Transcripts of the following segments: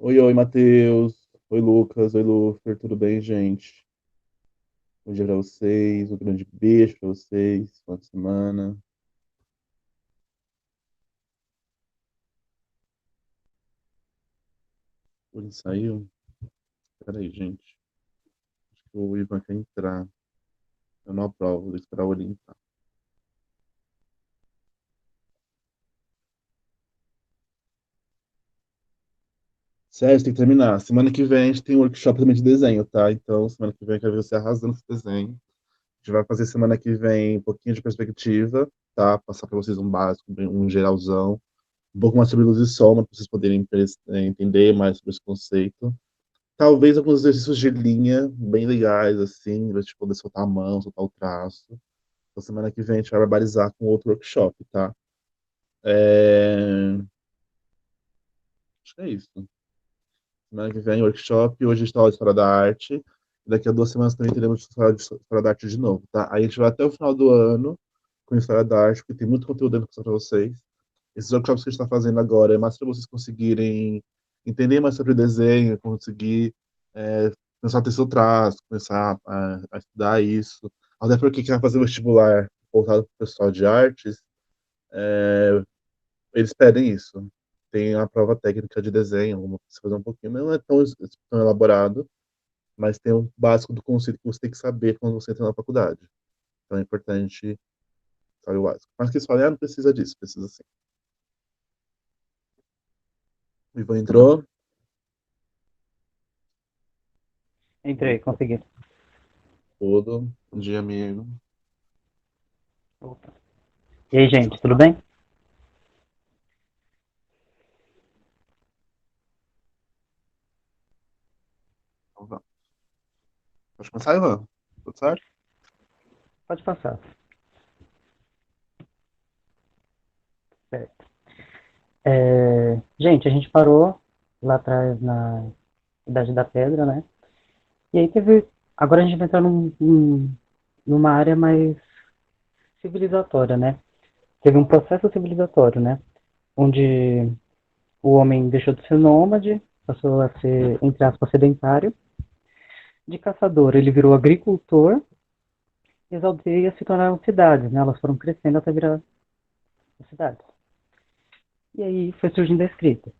Oi, Matheus. Oi, Lucas. Oi, Lufer. Tudo bem, gente? Bom dia pra vocês. Um grande beijo pra vocês. Boa semana. Ele saiu? Peraí, gente. Acho que o Ivan quer entrar. Eu não aprovo. Vou esperar ele entrar. Sério, tem que terminar. Semana que vem a gente tem um workshop também de desenho, tá? Então, semana que vem eu quero ver você arrasando esse desenho. A gente vai fazer semana que vem um pouquinho de perspectiva, tá? Passar pra vocês um básico, um geralzão. Um pouco mais sobre luz e sombra, para vocês poderem entender mais sobre esse conceito. Talvez alguns exercícios de linha bem legais, assim, pra gente poder soltar a mão, soltar o traço. Então, semana que vem a gente vai barbarizar com outro workshop, tá? É... Acho que é isso. Semana que vem, workshop. Hoje a gente está aula de História da Arte. E daqui a 2 semanas também teremos História da Arte de novo, tá? Aí a gente vai até o final do ano com História da Arte, porque tem muito conteúdo dentro para vocês. Esses workshops que a gente está fazendo agora é mais para vocês conseguirem entender mais sobre desenho, conseguir começar a ter seu traço, começar a estudar isso. Até porque quem vai fazer vestibular voltado para o pessoal de artes, eles pedem isso. Tem a prova técnica de desenho, vamos fazer um pouquinho, não é tão elaborado, mas tem o básico do conceito que você tem que saber quando você entra na faculdade. Então é importante saber o básico. Mas que eles falem, não precisa disso, precisa sim. O Ivan entrou. Entrei, consegui. Todo. Bom dia, amigo. Opa. E aí, gente, tudo bem? Então, vamos. Pode começar, Ivan? Tudo certo? Pode passar. Certo. Gente, a gente parou lá atrás na Idade da Pedra, né? E aí teve. Agora a gente vai entrar numa área mais civilizatória, né? Teve um processo civilizatório, né? Onde o homem deixou de ser nômade, passou a ser, entre aspas, sedentário. De caçador, ele virou agricultor e as aldeias se tornaram cidades, né? Elas foram crescendo até virar cidades. E aí foi surgindo a escrita.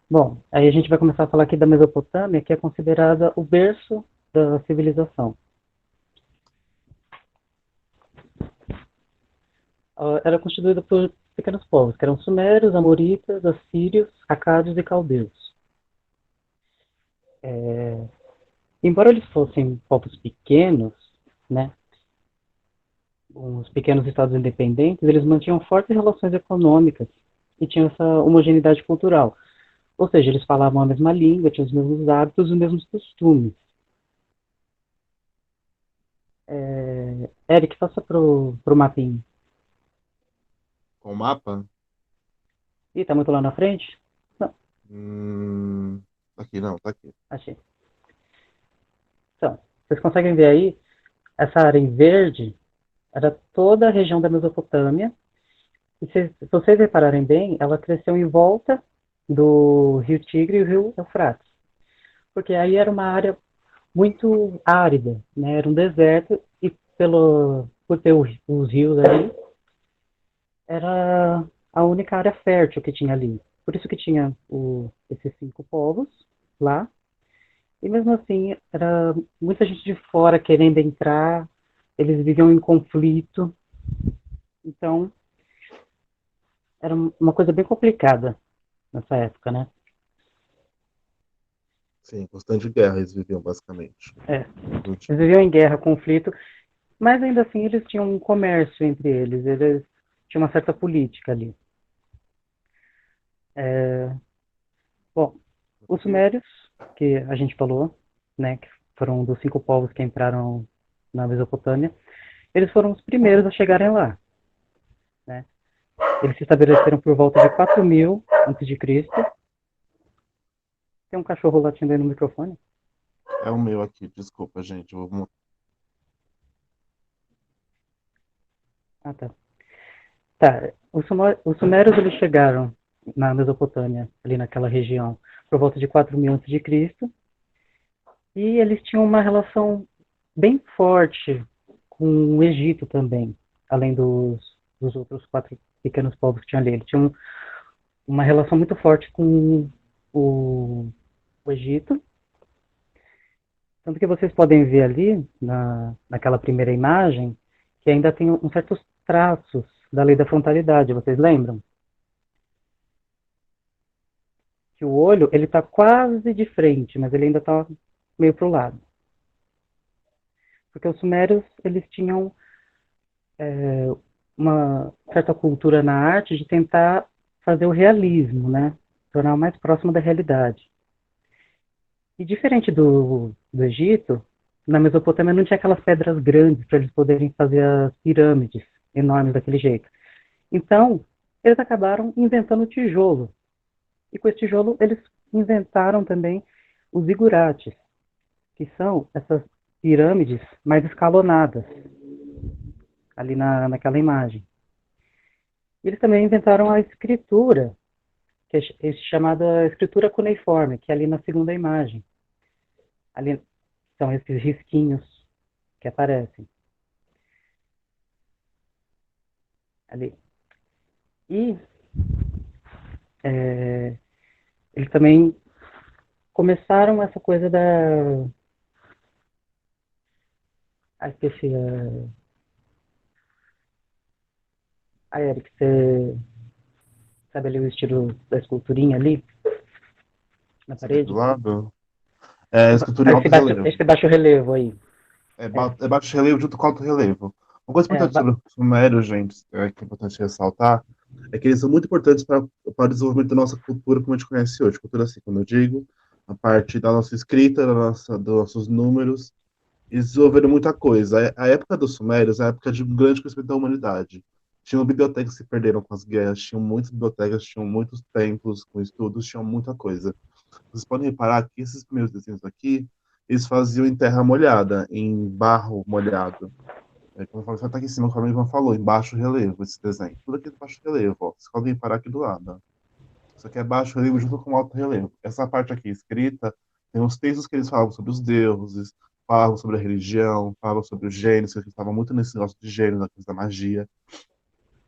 Bom, aí a gente vai começar a falar aqui da Mesopotâmia, que é considerada o berço da civilização. Ela era constituída por pequenos povos, que eram sumérios, amoritas, assírios, acádios e caldeus. Embora eles fossem povos pequenos, né, os pequenos estados independentes, eles mantinham fortes relações econômicas e tinham essa homogeneidade cultural. Ou seja, eles falavam a mesma língua, tinham os mesmos hábitos e os mesmos costumes. Eric, passa pro mapinha. Com o mapa? Ih, tá muito lá na frente? Não, Tá aqui, não, tá aqui. achei. Então, vocês conseguem ver aí, essa área em verde era toda a região da Mesopotâmia. E se vocês repararem bem, ela cresceu em volta do Rio Tigre e o Rio Eufrates. Porque aí era uma área muito árida, né? Era um deserto e por ter os rios ali, era a única área fértil que tinha ali. Por isso que tinha esses 5 povos lá. E mesmo assim, era muita gente de fora querendo entrar, eles viviam em conflito. Então, era uma coisa bem complicada nessa época, né? Sim, constante guerra eles viviam, basicamente. É, Não tinha- eles viviam em guerra, conflito, mas ainda assim eles tinham um comércio entre eles tinham uma certa política ali. Bom, os Aqui. sumérios, que a gente falou, né, que foram um dos 5 povos que entraram na Mesopotâmia, eles foram os primeiros a chegarem lá, né? Eles se estabeleceram por volta de 4000 antes de Cristo. Tem um cachorro latindo aí no microfone? É o meu aqui, desculpa, gente. Eu vou... Ah, tá. Tá, os sumérios eles chegaram na Mesopotâmia, ali naquela região, por volta de 4.000 a.C., e eles tinham uma relação bem forte com o Egito também, além dos outros quatro pequenos povos que tinham ali. Eles tinham uma relação muito forte com o Egito, tanto que vocês podem ver ali, naquela primeira imagem, que ainda tem uns certos traços da lei da frontalidade, vocês lembram? Que o olho, ele está quase de frente, mas ele ainda está meio para o lado. Porque os sumérios, eles tinham uma certa cultura na arte de tentar fazer o realismo, né? Tornar o mais próximo da realidade. E diferente do Egito, na Mesopotâmia não tinha aquelas pedras grandes para eles poderem fazer as pirâmides enormes daquele jeito. Então, eles acabaram inventando o tijolo. E com esse tijolo, eles inventaram também os zigurates, que são essas pirâmides mais escalonadas, ali naquela imagem. E eles também inventaram a escritura, que é chamada escritura cuneiforme, que é ali na segunda imagem. Ali são esses risquinhos que aparecem ali. E eles também começaram essa coisa da. Ah, esqueci. Eric, você sabe ali o estilo da esculturinha ali na Esse aqui do parede? lado é escultura em alto relevo. Esse baixo relevo aí. É, É baixo relevo junto com alto relevo. Uma coisa é, importante sobre os sumérios, gente, que é importante ressaltar, é que eles são muito importantes para o desenvolvimento da nossa cultura como a gente conhece hoje. Cultura, assim, como eu digo, a parte da nossa escrita, dos nossos números, eles desenvolveram muita coisa. A época dos sumérios é a época de um grande crescimento da humanidade. Tinham bibliotecas que se perderam com as guerras, tinham muitas bibliotecas, tinham muitos templos com estudos, tinham muita coisa. Vocês podem reparar que esses primeiros desenhos aqui, eles faziam em terra molhada, em barro molhado. Como você está aqui em cima, como o Ivan falou, em baixo relevo, esse desenho. Tudo aqui é baixo relevo, ó. Vocês podem reparar aqui do lado. Ó. Isso aqui é baixo relevo junto com alto relevo. Essa parte aqui escrita, tem uns textos que eles falavam sobre os deuses, falavam sobre a religião, falavam sobre os gênios, eles estavam muito nesse negócio de gênios, na coisa da magia.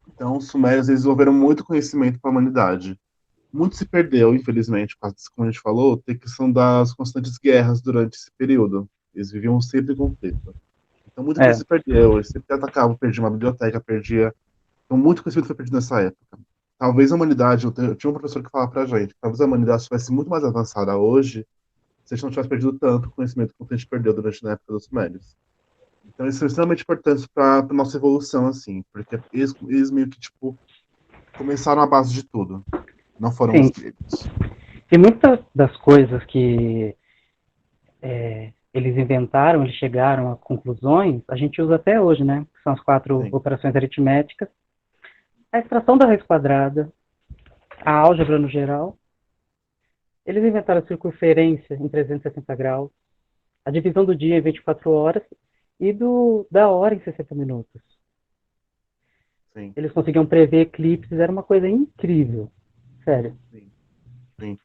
Então, os sumérios eles desenvolveram muito conhecimento para a humanidade. Muito se perdeu, infelizmente, por causa disso, como a gente falou, tem questão das constantes guerras durante esse período. Eles viviam sempre em conflito. Então, muita coisa é, se perdeu. Eles sempre atacavam, perdia uma biblioteca, perdia. Então, muito conhecimento foi perdido nessa época. Talvez a humanidade, eu tinha um professor que falava pra gente, talvez a humanidade estivesse muito mais avançada hoje se a gente não tivesse perdido tanto conhecimento quanto a gente perdeu durante a época dos Sumérios. Então, isso é extremamente importante para a nossa evolução, assim, porque eles meio que, tipo, começaram a base de tudo. Não foram os sim. gregos. E muitas das coisas que eles inventaram, eles chegaram a conclusões, a gente usa até hoje, né? São as quatro Sim, operações aritméticas, a extração da raiz quadrada, a álgebra no geral. Eles inventaram a circunferência em 360 graus, a divisão do dia em 24 horas e da hora em 60 minutos. sim, Eles conseguiam prever eclipses, era uma coisa incrível, sério. sim. Sim.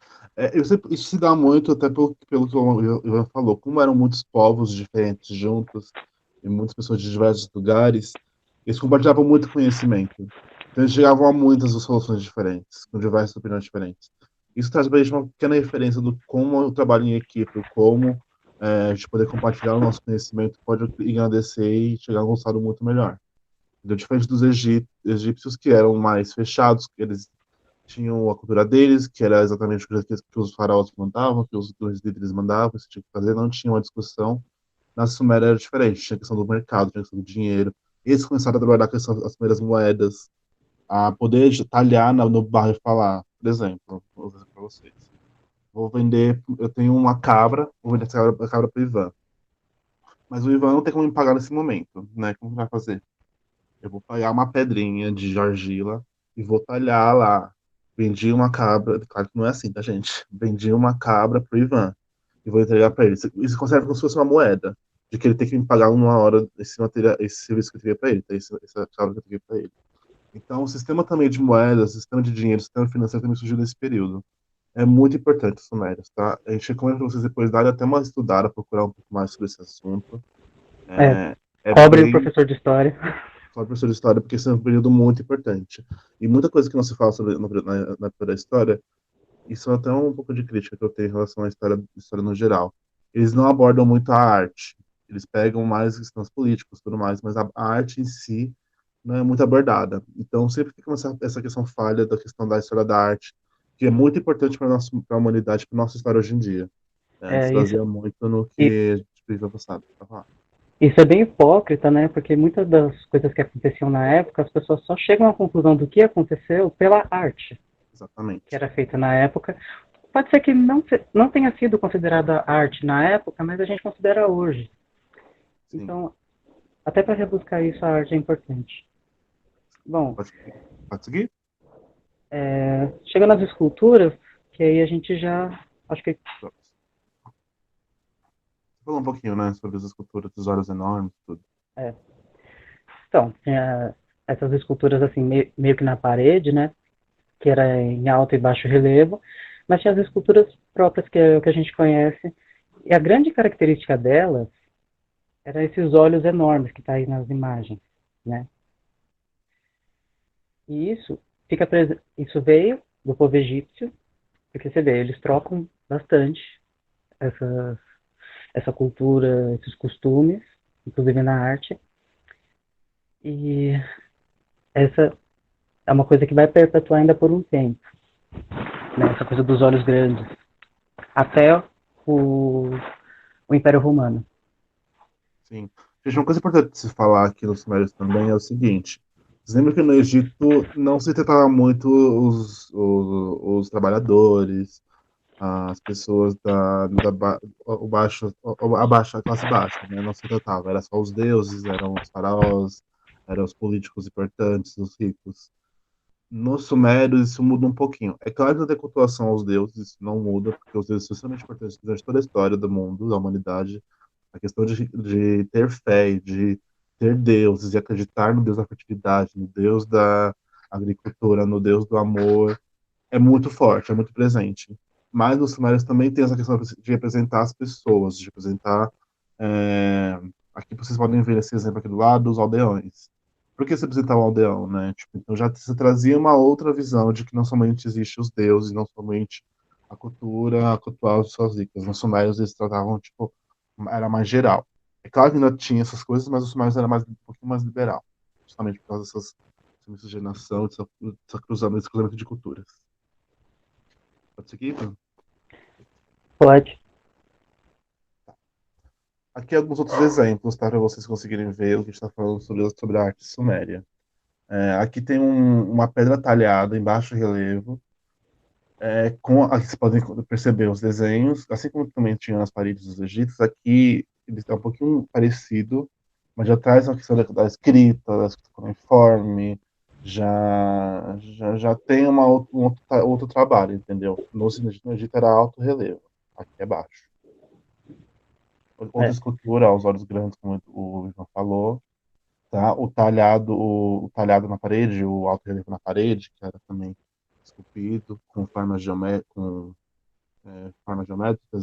Isso se dá muito até pelo que o Ivan falou. Como eram muitos povos diferentes juntos e muitas pessoas de diversos lugares, eles compartilhavam muito conhecimento. Então eles chegavam a muitas soluções diferentes, com diversas opiniões diferentes. Isso traz para a gente uma pequena referência do como o trabalho em equipe, como a gente poder compartilhar o nosso conhecimento pode engrandecer e chegar a um resultado muito melhor. Então, diferente dos egípcios, que eram mais fechados, eles tinham a cultura deles, que era exatamente o que os faraós mandavam, que os dois líderes mandavam, isso tinha que fazer, não tinha uma discussão. Na Suméria era diferente, tinha a questão do mercado, tinha a questão do dinheiro. Eles começaram a trabalhar com as primeiras moedas, a poder talhar no barro e falar, por exemplo, vou dizer para vocês. Vou vender, eu tenho uma cabra, vou vender essa cabra para o Ivan. Mas o Ivan não tem como me pagar nesse momento, né? Como vai fazer? Eu vou pegar uma pedrinha de argila e vou talhar lá. Vendi uma cabra, claro que não é assim, tá, gente? Vendi uma cabra pro Ivan e vou entregar para ele. Isso conserva como se fosse uma moeda, de que ele tem que me pagar uma hora esse material, esse serviço que eu teria para ele, tá? Essa cabra que eu teria para ele. Então, o sistema também de moedas, o sistema de dinheiro, o sistema financeiro também surgiu nesse período. É muito importante os sumérios, tá? A gente recomenda para vocês depois darem até uma estudada, procurar um pouco mais sobre esse assunto. É, É cobre o bem professor de história. só professor de história, porque esse é um período muito importante. E muita coisa que não se fala sobre na história, isso é até um pouco de crítica que eu tenho em relação à história no geral. Eles não abordam muito a arte. Eles pegam mais questões políticas e tudo mais, mas a arte em si não é muito abordada. Então sempre fica essa questão falha da questão da história da arte, que é muito importante para a humanidade, para a nossa história hoje em dia. Se É, baseia muito no e- que a gente fez no passado. Pra falar. isso é bem hipócrita, né? Porque muitas das coisas que aconteciam na época, as pessoas só chegam à conclusão do que aconteceu pela arte que Exatamente. era feita na época. Pode ser que não tenha sido considerada arte na época, mas a gente considera hoje. Sim. Então, até para rebuscar isso, a arte é importante. Bom, Pode, pode seguir? chegando às esculturas, que aí a gente já, acho que, Falou um pouquinho, né, sobre as esculturas dos olhos enormes, tudo. é, então, tinha essas esculturas assim, meio que na parede, né, que era em alto e baixo relevo, mas tinha as esculturas próprias que a gente conhece, e a grande característica delas era esses olhos enormes que está aí nas imagens, né, e isso veio do povo egípcio, porque você vê, eles trocam bastante essa, essa cultura, esses costumes, inclusive na arte, e essa é uma coisa que vai perpetuar ainda por um tempo, né? Essa coisa dos olhos grandes, até o, o Império Romano. Sim. Gente, uma coisa importante de se falar aqui nos Sumérios também é o seguinte. Vocês lembram que no Egito não se tratava muito os trabalhadores, as pessoas a classe baixa, né? Não se tratava. Era só os deuses, eram os faraós, eram os políticos importantes, os ricos. Nos Sumérios isso muda um pouquinho. É claro que não tem cultuação aos deuses, isso não muda, porque os deuses são extremamente importantes durante toda a história do mundo, da humanidade. A questão de ter fé, e de ter deuses, e acreditar no Deus da fertilidade, no Deus da agricultura, no Deus do amor, é muito forte, é muito presente. Mas nos Sumérios também tem essa questão de representar as pessoas, de representar. é, Aqui vocês podem ver esse exemplo aqui do lado, os aldeões. Por que se representar um aldeão, né? Tipo, então já se trazia uma outra visão de que não somente existe os deuses, não somente a cultural de suas ricas. Nos Sumérios eles tratavam, tipo, era mais geral. É claro que ainda tinha essas coisas, mas os Sumérios era mais, um pouquinho mais liberal. Justamente por causa dessas miscigenação, desse cruzamento de culturas. Pode seguir, Ivan? Pode. Aqui alguns outros exemplos, tá? Para vocês conseguirem ver o que a gente está falando sobre a arte suméria. Aqui tem uma pedra talhada em baixo relevo, aqui vocês podem perceber os desenhos, assim como também tinha nas paredes dos egípcios, aqui ele está um pouquinho parecido, mas já traz uma questão da escrita, da escrita cuneiforme, já tem outro trabalho, entendeu? No Egito era alto relevo, aqui é baixo. Outra É, escultura, aos olhos grandes, como o Ivan falou, tá? O talhado na parede, o alto relevo na parede, que era também esculpido com formas geométricas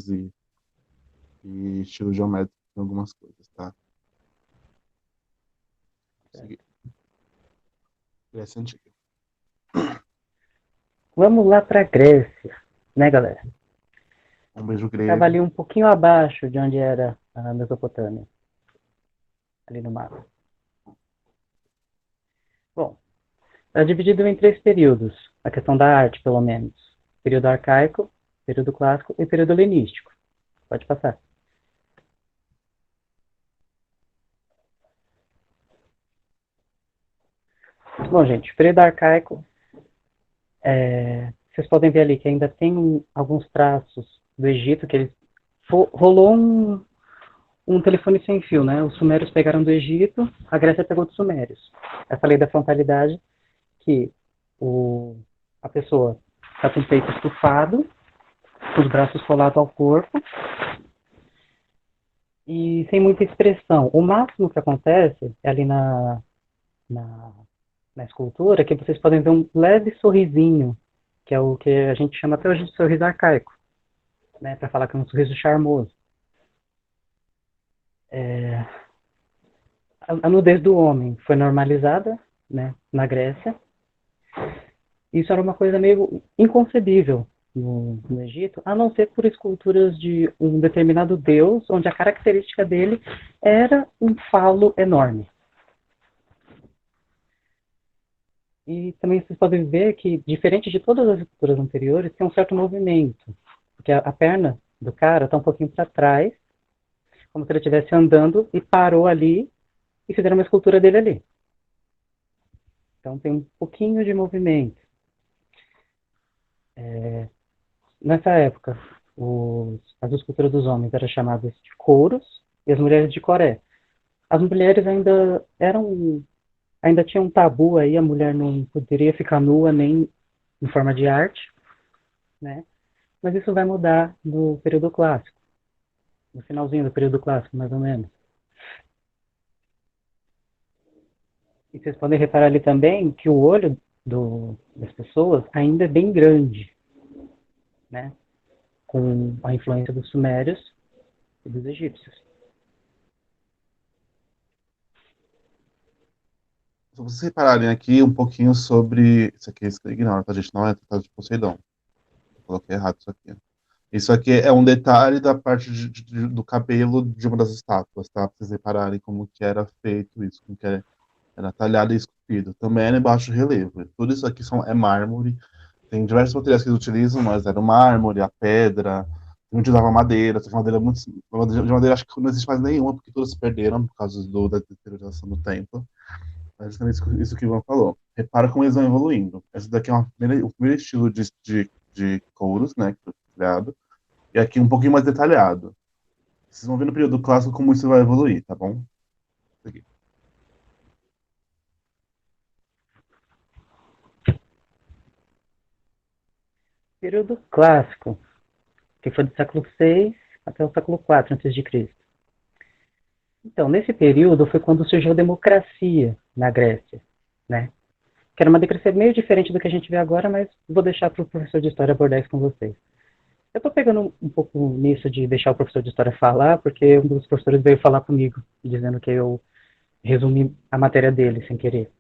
e estilos geométricos em algumas coisas, tá? Seguir. Grécia Antiga. vamos lá para a Grécia, né, galera? Um beijo Ficava grego. ali um pouquinho abaixo de onde era a Mesopotâmia, ali no mapa. Bom, é dividido em três períodos, a questão da arte, pelo menos. Período arcaico, período clássico e período helenístico. Pode passar. Bom, gente, o período arcaico, vocês podem ver ali que ainda tem alguns traços do Egito que eles rolou um telefone sem fio, né? Os sumérios pegaram do Egito, a Grécia pegou dos sumérios. Essa lei da frontalidade que o, a pessoa está com o peito estufado, os braços colados ao corpo e sem muita expressão. O máximo que acontece é ali na na escultura que vocês podem ver um leve sorrisinho, que é o que a gente chama até hoje de sorriso arcaico, né, para falar que é um sorriso charmoso. É, a nudez do homem foi normalizada, né, na Grécia. Isso era uma coisa meio inconcebível no Egito, a não ser por esculturas de um determinado deus, onde a característica dele era um falo enorme. E também vocês podem ver que, diferente de todas as esculturas anteriores, tem um certo movimento, porque a perna do cara está um pouquinho para trás, como se ele estivesse andando e parou ali e fizeram uma escultura dele ali. Então tem um pouquinho de movimento. Nessa época, as esculturas dos homens eram chamadas de couros e as mulheres de coré. As mulheres ainda tinham um tabu aí, a mulher não poderia ficar nua nem em forma de arte, né? Mas isso vai mudar no período clássico, no finalzinho do período clássico, mais ou menos. E vocês podem reparar ali também que o olho das pessoas ainda é bem grande, né? Com a influência dos sumérios e dos egípcios. Se vocês repararem aqui um pouquinho sobre. Isso aqui, ignora, tá, gente? Não é tratado de Poseidon. Eu coloquei errado isso aqui. Isso aqui é um detalhe da parte do cabelo de uma das estátuas, tá? Pra vocês repararem como que era feito isso, como que era talhado e esculpido. Também era em baixo relevo. Tudo isso aqui é mármore. Tem diversos materiais que eles utilizam, mas era o mármore, a pedra. Tem gente usava madeira, só que madeira muito. De madeira acho que não existe mais nenhuma, porque todas se perderam por causa da deterioração do tempo. É justamente isso que o Ivan falou. Repara como eles vão evoluindo. Esse daqui é o primeiro estilo de couros, né, que foi criado. E aqui um pouquinho mais detalhado. Vocês vão ver no período clássico como isso vai evoluir, tá bom? Aqui. Período clássico, que foi do século VI até o século IV a.C. Então, nesse período foi quando surgiu a democracia na Grécia, né? Que era uma democracia meio diferente do que a gente vê agora, mas vou deixar para o professor de história abordar isso com vocês. Eu estou pegando um pouco nisso de deixar o professor de história falar, porque um dos professores veio falar comigo, dizendo que eu resumi a matéria dele sem querer.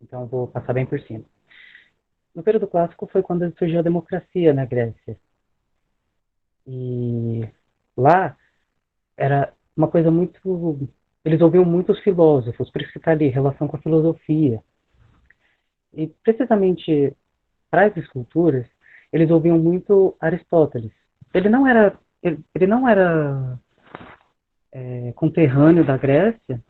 Então, eu vou passar bem por cima. No período clássico foi quando surgiu a democracia na Grécia. E lá era uma coisa muito. Eles ouviam muitos filósofos, por isso que está ali, relação com a filosofia. E precisamente para as esculturas, eles ouviam muito Aristóteles. Ele não era conterrâneo da Grécia,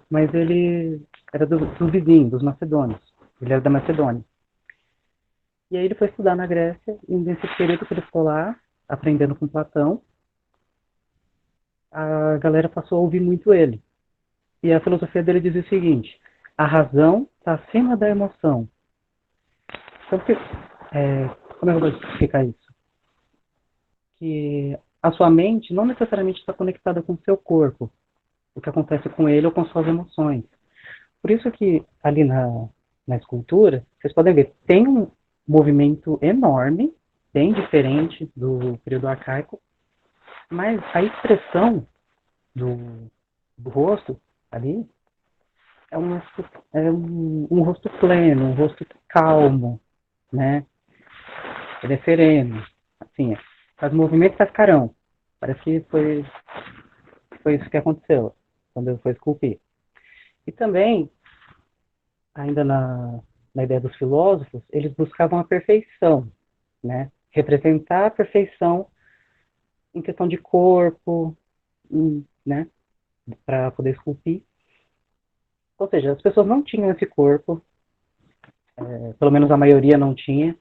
mas ele era do vizinho, dos macedônios. Ele era da Macedônia. E aí ele foi estudar na Grécia, e nesse período que ele ficou lá, aprendendo com Platão, a galera passou a ouvir muito ele. E a filosofia dele dizia o seguinte: a razão está acima da emoção. Então, como é que eu vou explicar isso? Que a sua mente não necessariamente está conectada com o seu corpo, o que acontece com ele ou com suas emoções. Por isso que ali na escultura, vocês podem ver, tem um movimento enorme, bem diferente do período arcaico, mas a expressão do rosto ali é um rosto pleno, um rosto calmo, né? Ele é sereno, assim, faz movimento, faz carão. Parece que foi isso que aconteceu quando eu fui esculpir. E também, ainda na ideia dos filósofos, eles buscavam a perfeição, né? Representar a perfeição em questão de corpo, né? Para poder esculpir. Ou seja, as pessoas não tinham esse corpo, pelo menos a maioria não tinha,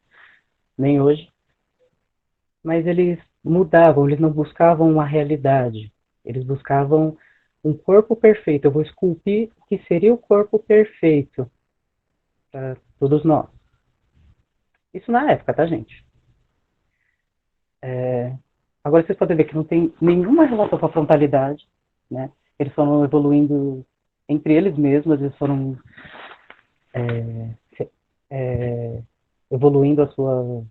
nem hoje, mas eles mudavam, eles não buscavam uma realidade, eles buscavam um corpo perfeito. Eu vou esculpir o que seria o corpo perfeito para todos nós. Isso na época, tá, gente? Agora vocês podem ver que não tem nenhuma relação com a frontalidade, né? Eles foram evoluindo entre eles mesmos, eles foram é, evoluindo a sua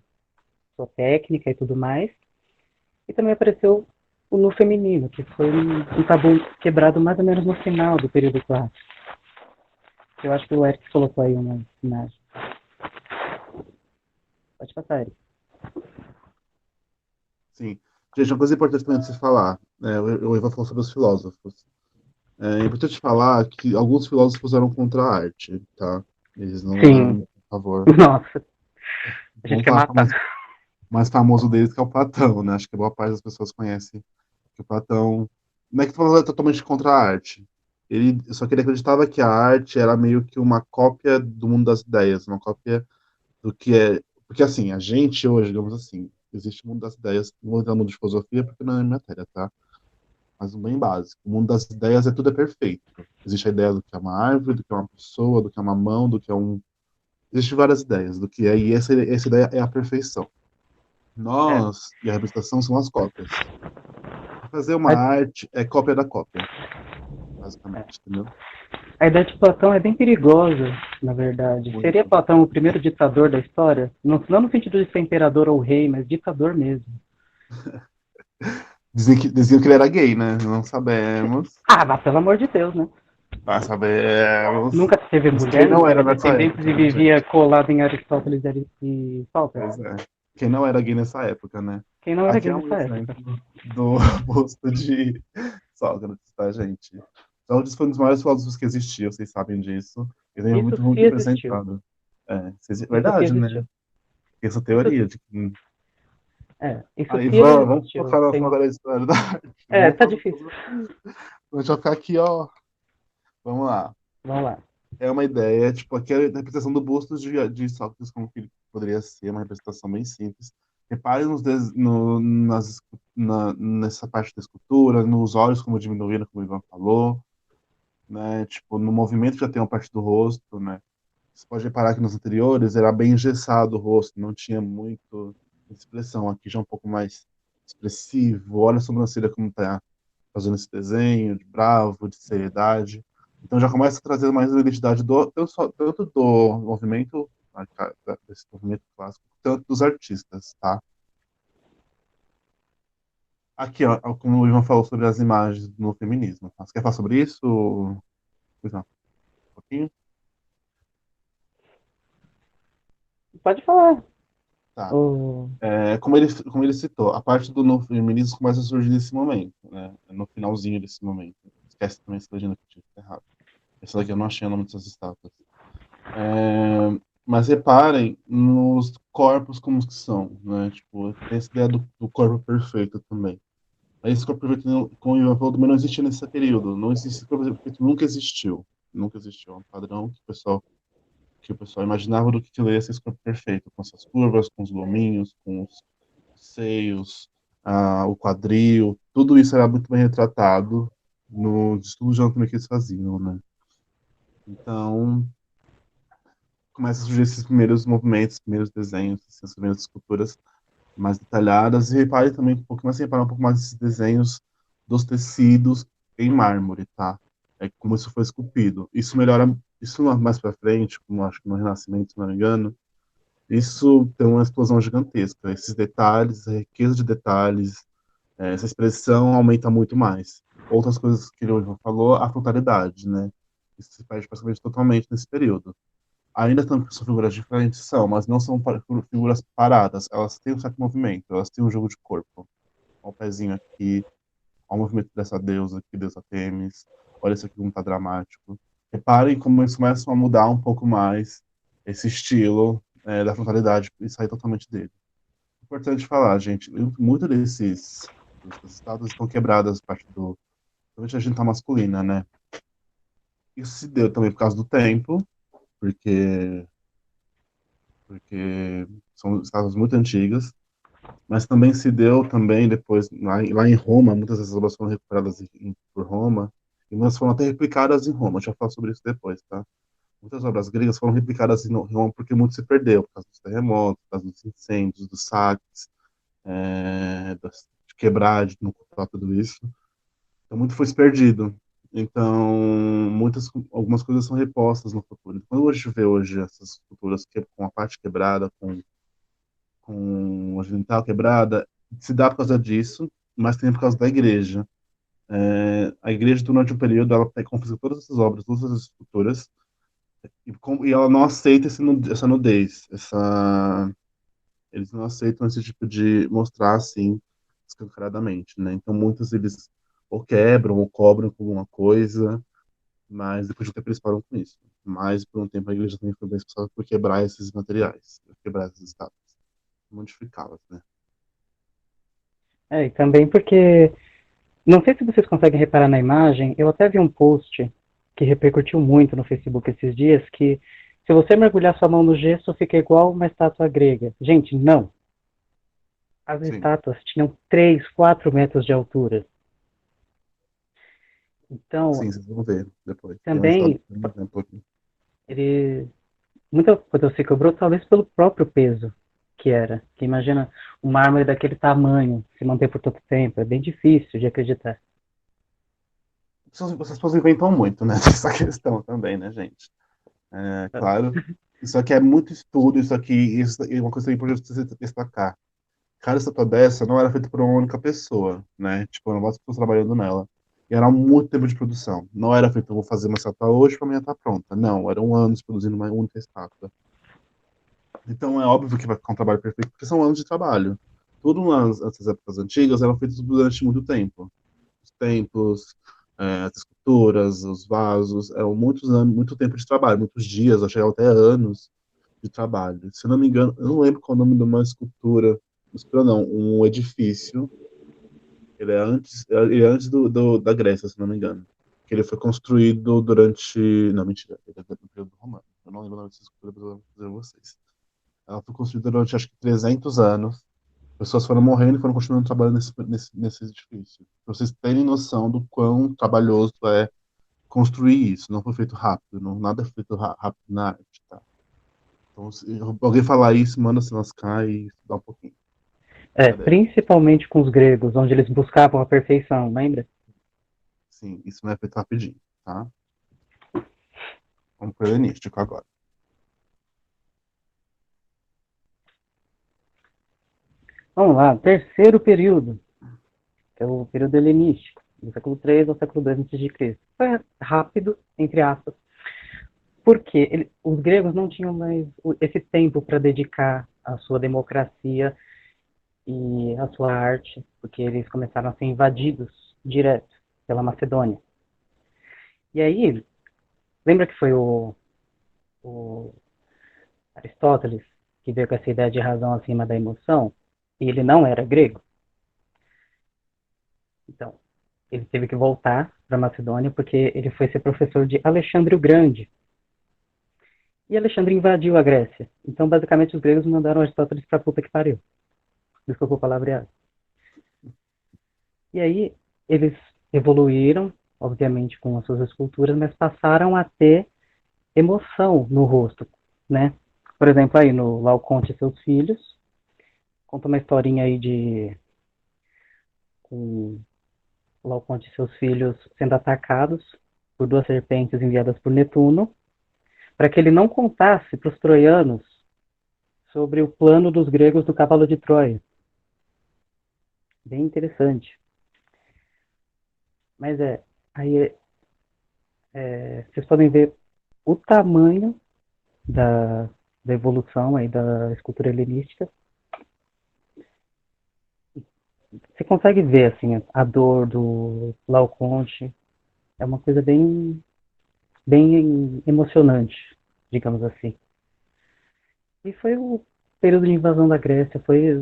técnica e tudo mais. E também apareceu o no feminino, que foi um tabu quebrado mais ou menos no final do período clássico. Eu acho que o Eric colocou aí uma imagem. Pode passar, Eric. Sim. Gente, uma coisa importante também de se falar, o Ivan falou sobre os filósofos. É importante falar que alguns filósofos eram contra a arte, tá? Eles não Sim, eram a favor. nossa, a gente Vamos quer falar que o matar. mais famoso deles que é o Platão, né? Acho que a boa parte das pessoas conhece que o Platão não é que falava totalmente contra a arte. Só que ele acreditava que a arte era meio que uma cópia do mundo das ideias, uma cópia do que é. Porque assim, a gente hoje, digamos assim, existe o mundo das ideias, não vou entrar no mundo de filosofia porque não é minha matéria, tá? Mas um bem básico. O mundo das ideias é tudo é perfeito. Existe a ideia do que é uma árvore, do que é uma pessoa, do que é uma mão, do que é um. Existem várias ideias do que é, e essa ideia é a perfeição. É, Nós e a representação são as cópias. Fazer uma a, arte é cópia da cópia, basicamente, entendeu? a ideia de Platão é bem perigosa, na verdade. Seria Muito. Platão o primeiro ditador da história? Não no sentido de ser imperador ou rei, mas ditador mesmo. Diziam que ele era gay, né? Não sabemos. Ah, mas pelo amor de Deus, né? Mas sabemos. Nunca teve Mas quem mulher, não nunca era teve nessa descendentes época, e né, vivia gente? colado em Aristóteles e Sócrates. Pois é. Quem não era gay nessa época, né? Quem não era Aqui gay é um nessa época? exemplo do busto de Sócrates, tá, gente? Sócrates foi um dos maiores filósofos que existiu, vocês sabem disso. Ele é Isso muito, muito se existiu. representado. É, Isso se verdade, né? existiu. Tem essa Isso, teoria de que. isso Aí, se ele vamos existiu. focar na Tem, falar da história da arte. é, Vamos tá falar da difícil. filosofia. A gente vai ficar aqui, ó. Vamos lá. Vamos lá. É uma ideia, tipo, aqui é a representação do busto de Sócrates como que ele poderia ser, uma representação bem simples. Repare nessa parte da escultura, nos olhos como diminuíram, como o Ivan falou, né? Tipo, no movimento já tem uma parte do rosto, né? Você pode reparar que nos anteriores era bem engessado o rosto, não tinha muito expressão. Aqui já é um pouco mais expressivo. Olha a sobrancelha como tá fazendo esse desenho, de bravo, de seriedade. Então já começa a trazer mais a identidade tanto do movimento, desse movimento clássico, tanto dos artistas, tá? Aqui, ó, como o Ivan falou sobre as imagens no feminismo. Tá? Você quer falar sobre isso? Pois não, um pouquinho? Pode falar. Tá. O... Como ele citou, a parte do novo feminismo começa a surgir nesse momento, né? No finalzinho desse momento. Esquece também essa legenda que eu tinha errado. Essa daqui eu não achei o nome dessas estátuas. É, mas reparem nos corpos como que são, né? Tipo, tem essa ideia do corpo perfeito também. Aí esse corpo perfeito, como o Ivan falou, também não existia nesse período. Não existe, esse corpo perfeito nunca existiu. Nunca existiu. É um padrão que o pessoal imaginava do que ele ia ser esse corpo perfeito, com essas curvas, com os lominhos, com os seios, o quadril, tudo isso era muito bem retratado nos estudos de anatomia que eles faziam, né? Então, começa a surgir esses primeiros movimentos, primeiros desenhos, assim, as primeiras esculturas mais detalhadas, e repare também um pouco mais, reparar um pouco mais esses desenhos dos tecidos em mármore, tá? É como isso foi esculpido. Isso melhora, isso mais para frente, como acho que no Renascimento, se não me engano, isso tem uma explosão gigantesca. Esses detalhes, a riqueza de detalhes, essa expressão aumenta muito mais. Outras coisas que ele falou, a frontalidade, né? Isso se perde praticamente totalmente nesse período. Ainda são figuras diferentes, são, mas não são figuras paradas. Elas têm um certo movimento, elas têm um jogo de corpo. Olha o pezinho aqui, olha o movimento dessa deusa aqui, deusa Temis. Olha isso aqui como tá dramático. Reparem como eles começam a mudar um pouco mais esse estilo da frontalidade e sair totalmente dele. Importante falar, gente, muito dessas estátuas estão quebradas, parte principalmente a genital masculina, né? Isso se deu também por causa do tempo, porque, porque são estátuas muito antigas, mas também se deu também depois, lá em Roma, muitas dessas obras foram recuperadas por Roma, e muitas foram até replicadas em Roma, a gente vai falar sobre isso depois, tá? Muitas obras gregas foram replicadas em Roma porque muito se perdeu, por causa dos terremotos, por causa dos incêndios, dos saques, de quebrar, de não controlar tudo isso. Então, muito foi se perdido. Então, algumas coisas são repostas no futuro. Quando a gente vê hoje essas esculturas com a parte quebrada, com a genital quebrada, se dá por causa disso, mas também por causa da igreja. A igreja, durante um período, ela confisca todas essas obras, todas essas esculturas, e ela não aceita essa nudez, eles não aceitam esse tipo de mostrar assim, escancaradamente, né? Então, muitos eles ou quebram ou cobram com alguma coisa, mas depois de um tempo eles param com isso. Mas, por um tempo, a igreja também foi bem responsável por quebrar esses materiais, por quebrar essas estátuas, modificá-las, né? E também porque, não sei se vocês conseguem reparar na imagem, eu até vi um post que repercutiu muito no Facebook esses dias, que se você mergulhar sua mão no gesso, fica igual uma estátua grega. Gente, não. As Sim, estátuas tinham 3, 4 metros de altura. Então, sim, vocês vão ver depois. Tem uma história, também, um exemplo aqui. ele, muita coisa se quebrou, talvez pelo próprio peso que era. Que imagina um mármore daquele tamanho se manter por tanto tempo. É bem difícil de acreditar. Essas pessoas inventam muito, né? Essa questão também, né, gente? É, claro. Isso aqui é muito estudo, isso é uma coisa que é importante você destacar. Cada estátua dessa não era feita por uma única pessoa, né? Tipo, eram várias pessoas trabalhando nela. E era muito tempo de produção. Não era feito, eu vou fazer uma estátua hoje para amanhã estar pronta. Não, eram anos produzindo uma única estátua. Então é óbvio que vai ficar um trabalho perfeito, porque são anos de trabalho. Tudo nessas épocas antigas eram feitos durante muito tempo. Os templos, as esculturas, os vasos, eram muitos anos, muito tempo de trabalho, muitos dias, acho que até anos de trabalho. Se eu não me engano, eu não lembro qual é o nome de uma escultura não, um edifício. Ele é antes da Grécia, se não me engano. Que ele foi construído durante. Não, mentira, ele é do período romano. Eu não lembro o nome dessa escultura, mas eu vou dizer a vocês. Ela foi construída durante acho que 300 anos. Pessoas foram morrendo e foram continuando trabalhando nesse edifício. Pra vocês terem noção do quão trabalhoso é construir isso. Não foi feito rápido, não, nada é feito rápido na arte, tá? Então, se alguém falar isso, manda se lascar e estudar um pouquinho. Brincadeira. Principalmente com os gregos, onde eles buscavam a perfeição, lembra? Sim, isso não é feito rapidinho, tá? Vamos pro helenístico agora. Vamos lá, terceiro período, que é o período helenístico, do século III ao século II a.C. Foi rápido, entre aspas, porque os gregos não tinham mais esse tempo para dedicar à sua democracia e à sua arte, porque eles começaram a ser invadidos direto pela Macedônia. E aí, lembra que foi o Aristóteles que veio com essa ideia de razão acima da emoção? E ele não era grego? Então, ele teve que voltar para a Macedônia porque ele foi ser professor de Alexandre o Grande. E Alexandre invadiu a Grécia. Então, basicamente, os gregos mandaram Aristóteles para puta que pariu. Desculpa o palavreado. E aí, eles evoluíram, obviamente, com as suas esculturas, mas passaram a ter emoção no rosto, né? Por exemplo, aí no Laocoonte e seus filhos, conta uma historinha aí de com Laocoonte e seus filhos sendo atacados por duas serpentes enviadas por Netuno, para que ele não contasse para os troianos sobre o plano dos gregos do cavalo de Troia. Bem interessante. Mas aí vocês podem ver o tamanho da, da evolução aí da escultura helenística. Você consegue ver assim a dor do Laocoonte. É uma coisa bem emocionante, digamos assim. E foi o período de invasão da Grécia, foi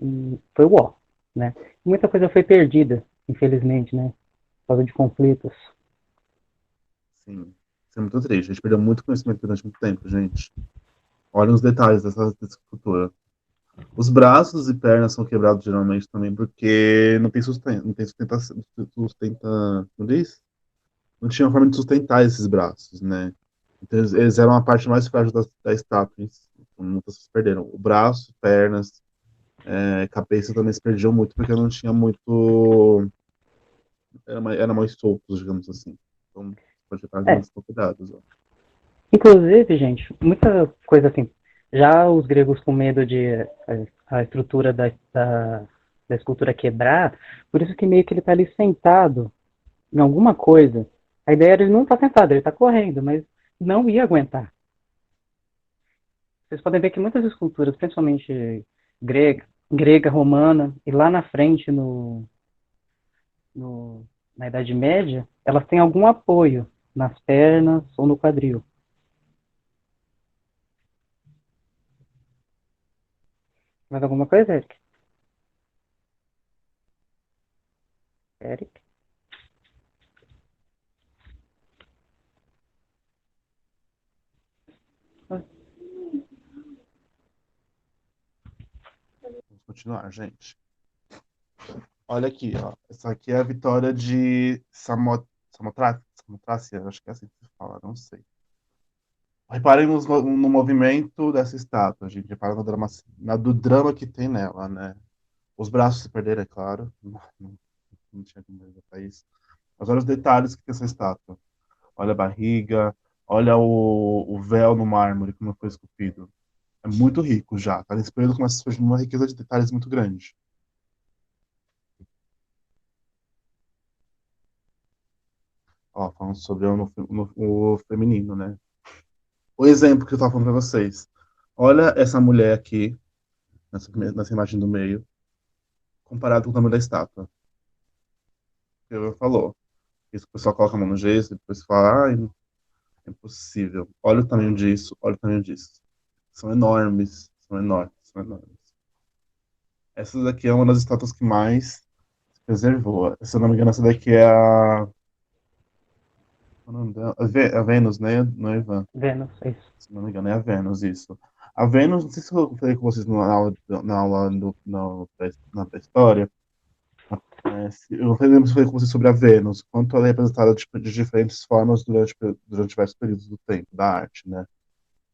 o ó, né? Muita coisa foi perdida, infelizmente, né? Por causa de conflitos. Sim. Isso é muito triste. A gente perdeu muito conhecimento durante muito tempo, gente. Olha os detalhes dessa escultura. Os braços e pernas são quebrados geralmente também porque não tem sustentação, não diz? Não tinha forma de sustentar esses braços, né? Então eles eram a parte mais frágil da estátua, então, muitas se perderam. O braço, pernas, cabeça também se perdiam muito porque não tinha era mais soltos, digamos assim. Então, pode estar É, alguns cuidados. Ó. inclusive, gente, muita coisa assim. Já os gregos com medo de a estrutura da escultura quebrar, por isso que meio que ele está ali sentado em alguma coisa. A ideia era ele não estar sentado, ele está correndo, mas não ia aguentar. Vocês podem ver que muitas esculturas, principalmente grega, romana, e lá na frente, no, na Idade Média, elas têm algum apoio nas pernas ou no quadril. Mais alguma coisa, Eric? Eric? Vamos continuar, gente. Olha aqui, ó. Essa aqui é a vitória de Samotrácia, acho que é assim que se fala, não sei. Reparem no movimento dessa estátua, gente. Reparem do drama que tem nela, né? Os braços se perderam, é claro. Não tinha como botar isso. Mas olha os detalhes que tem essa estátua. Olha a barriga, olha o véu no mármore, como foi esculpido. É muito rico já. Tá nesse período começa a surgir uma riqueza de detalhes muito grande. Ó, falando sobre o feminino, né? O exemplo que eu tava falando pra vocês. Olha essa mulher aqui, nessa imagem do meio, comparado com o tamanho da estátua. Que eu falou. Isso que o pessoal coloca a mão no gesso, depois fala, ai, é impossível. Olha o tamanho disso, olha o tamanho disso. São enormes, são enormes, são enormes. Essa daqui é uma das estátuas que mais se preservou. Se eu não me engano, essa daqui é a. Qual é o nome dela? A Vênus, né? Não é Ivan. Vênus, é isso. Se não me engano, é a Vênus, isso. A Vênus, não sei se eu falei com vocês na aula na pré-história. Eu lembro se eu falei com vocês sobre a Vênus, quanto ela é representada de diferentes formas durante diversos períodos do tempo, da arte, né?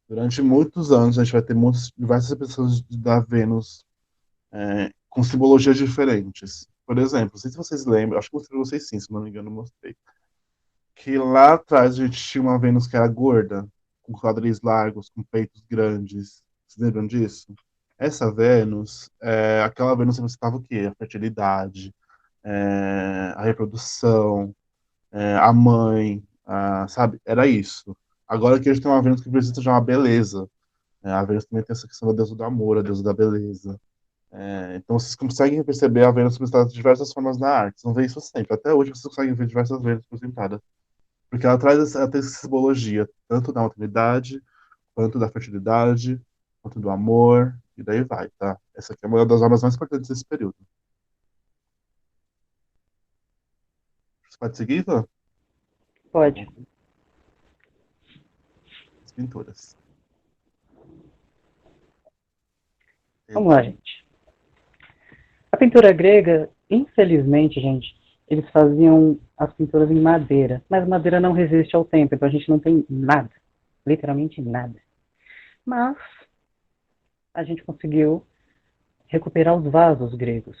Durante muitos anos, a gente vai ter diversas representações da Vênus com simbologias diferentes. Por exemplo, não sei se vocês lembram, acho que eu mostrei pra vocês sim, se não me engano, eu mostrei. Que lá atrás a gente tinha uma Vênus que era gorda, com quadris largos, com peitos grandes. Vocês lembram disso? Essa Vênus, aquela Vênus representava o quê? A fertilidade, a reprodução, a mãe, sabe? Era isso. Agora que a gente tem uma Vênus que precisa de uma beleza. A Vênus também tem essa questão da deusa do amor, a deusa da beleza. Então vocês conseguem perceber a Vênus representada de diversas formas na arte. Vocês vão ver isso sempre. Até hoje vocês conseguem ver diversas Vênus representadas. Porque ela tem essa simbologia, tanto da maternidade, quanto da fertilidade, quanto do amor, e daí vai, tá? Essa aqui é uma das obras mais importantes desse período. Você pode seguir, Ivan? Tá bom. Pode. As pinturas. Vamos lá, gente. A pintura grega, infelizmente, gente, eles faziam as pinturas em madeira, mas madeira não resiste ao tempo, então a gente não tem nada, literalmente nada. Mas a gente conseguiu recuperar os vasos gregos,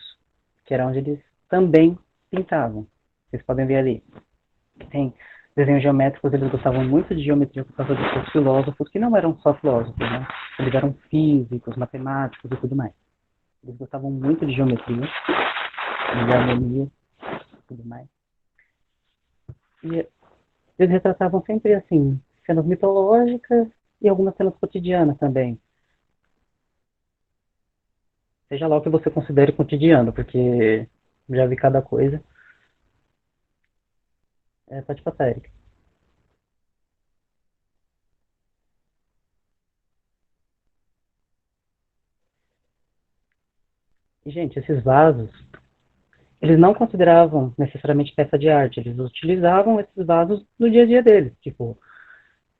que era onde eles também pintavam. Vocês podem ver ali que tem desenhos geométricos, eles gostavam muito de geometria por causa dos seus filósofos, que não eram só filósofos, né? Eles eram físicos, matemáticos e tudo mais. Eles gostavam muito de geometria, de harmonia e tudo mais. E eles retratavam sempre, assim, cenas mitológicas e algumas cenas cotidianas também. Seja lá o que você considere cotidiano, porque já vi cada coisa. Pode passar, Eric. E, gente, esses vasos, eles não consideravam necessariamente peça de arte, eles utilizavam esses vasos no dia a dia deles, tipo,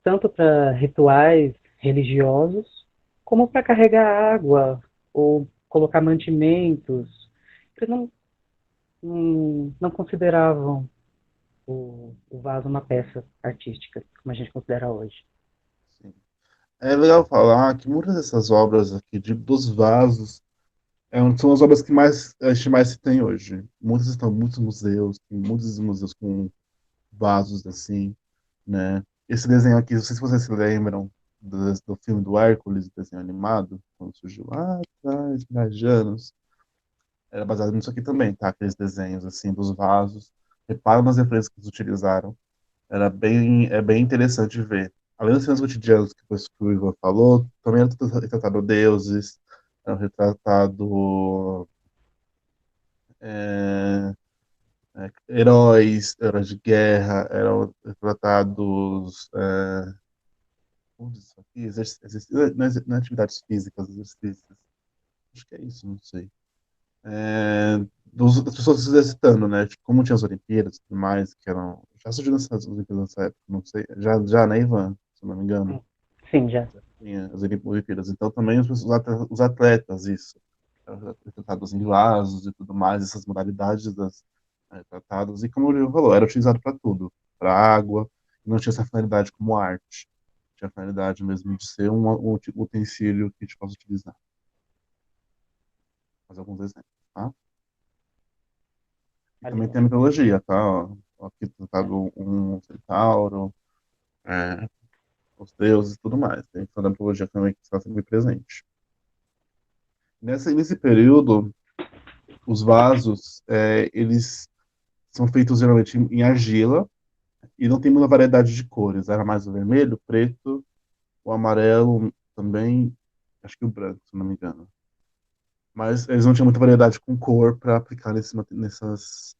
tanto para rituais religiosos, como para carregar água ou colocar mantimentos. Eles não consideravam o vaso uma peça artística, como a gente considera hoje. Sim. É legal falar que muitas dessas obras aqui, dos vasos, são as obras que mais a gente mais tem hoje. Muitas estão em muitos museus, tem muitos museus com vasos assim, né? Esse desenho aqui, não sei se vocês se lembram do filme do Hércules, desenho animado, quando surgiu lá atrás, milhares de anos. Era baseado nisso aqui também, tá? Aqueles desenhos assim dos vasos. Repara nas referências que eles utilizaram. É bem interessante ver. Além dos temas cotidianos que o Ivan falou, também era retratado deuses, era retratado é, heróis de guerra, eram retratados como diz isso aqui? Não é atividades físicas, exercícios. Acho que é isso, não sei. Das pessoas se exercitando, né? Tipo, como tinha as Olimpíadas e tudo mais, que eram. Já surgiu nessas Olimpíadas nessa época, não sei. Já né, Ivan? Se eu não me engano. Sim, já. Já tinha as Olimpíadas. Então também os atletas, isso. Eram tratados em vasos e tudo mais, essas modalidades tratadas. E como o Ivan falou, era utilizado para tudo. Para água, não tinha essa finalidade como arte. Tinha a finalidade mesmo de ser um utensílio que a gente possa utilizar. Fazer alguns exemplos, tá? E Ali, também ó. tem a mitologia, tá? Ó, aqui tratado um centauro, é, os deuses e tudo mais. Tem toda a mitologia também que está sempre presente. Nesse período, os vasos, eles são feitos geralmente em argila e não tem muita variedade de cores. Era mais o vermelho, o preto, o amarelo também, acho que o branco, se não me engano. Mas eles não tinham muita variedade com cor para aplicar nessas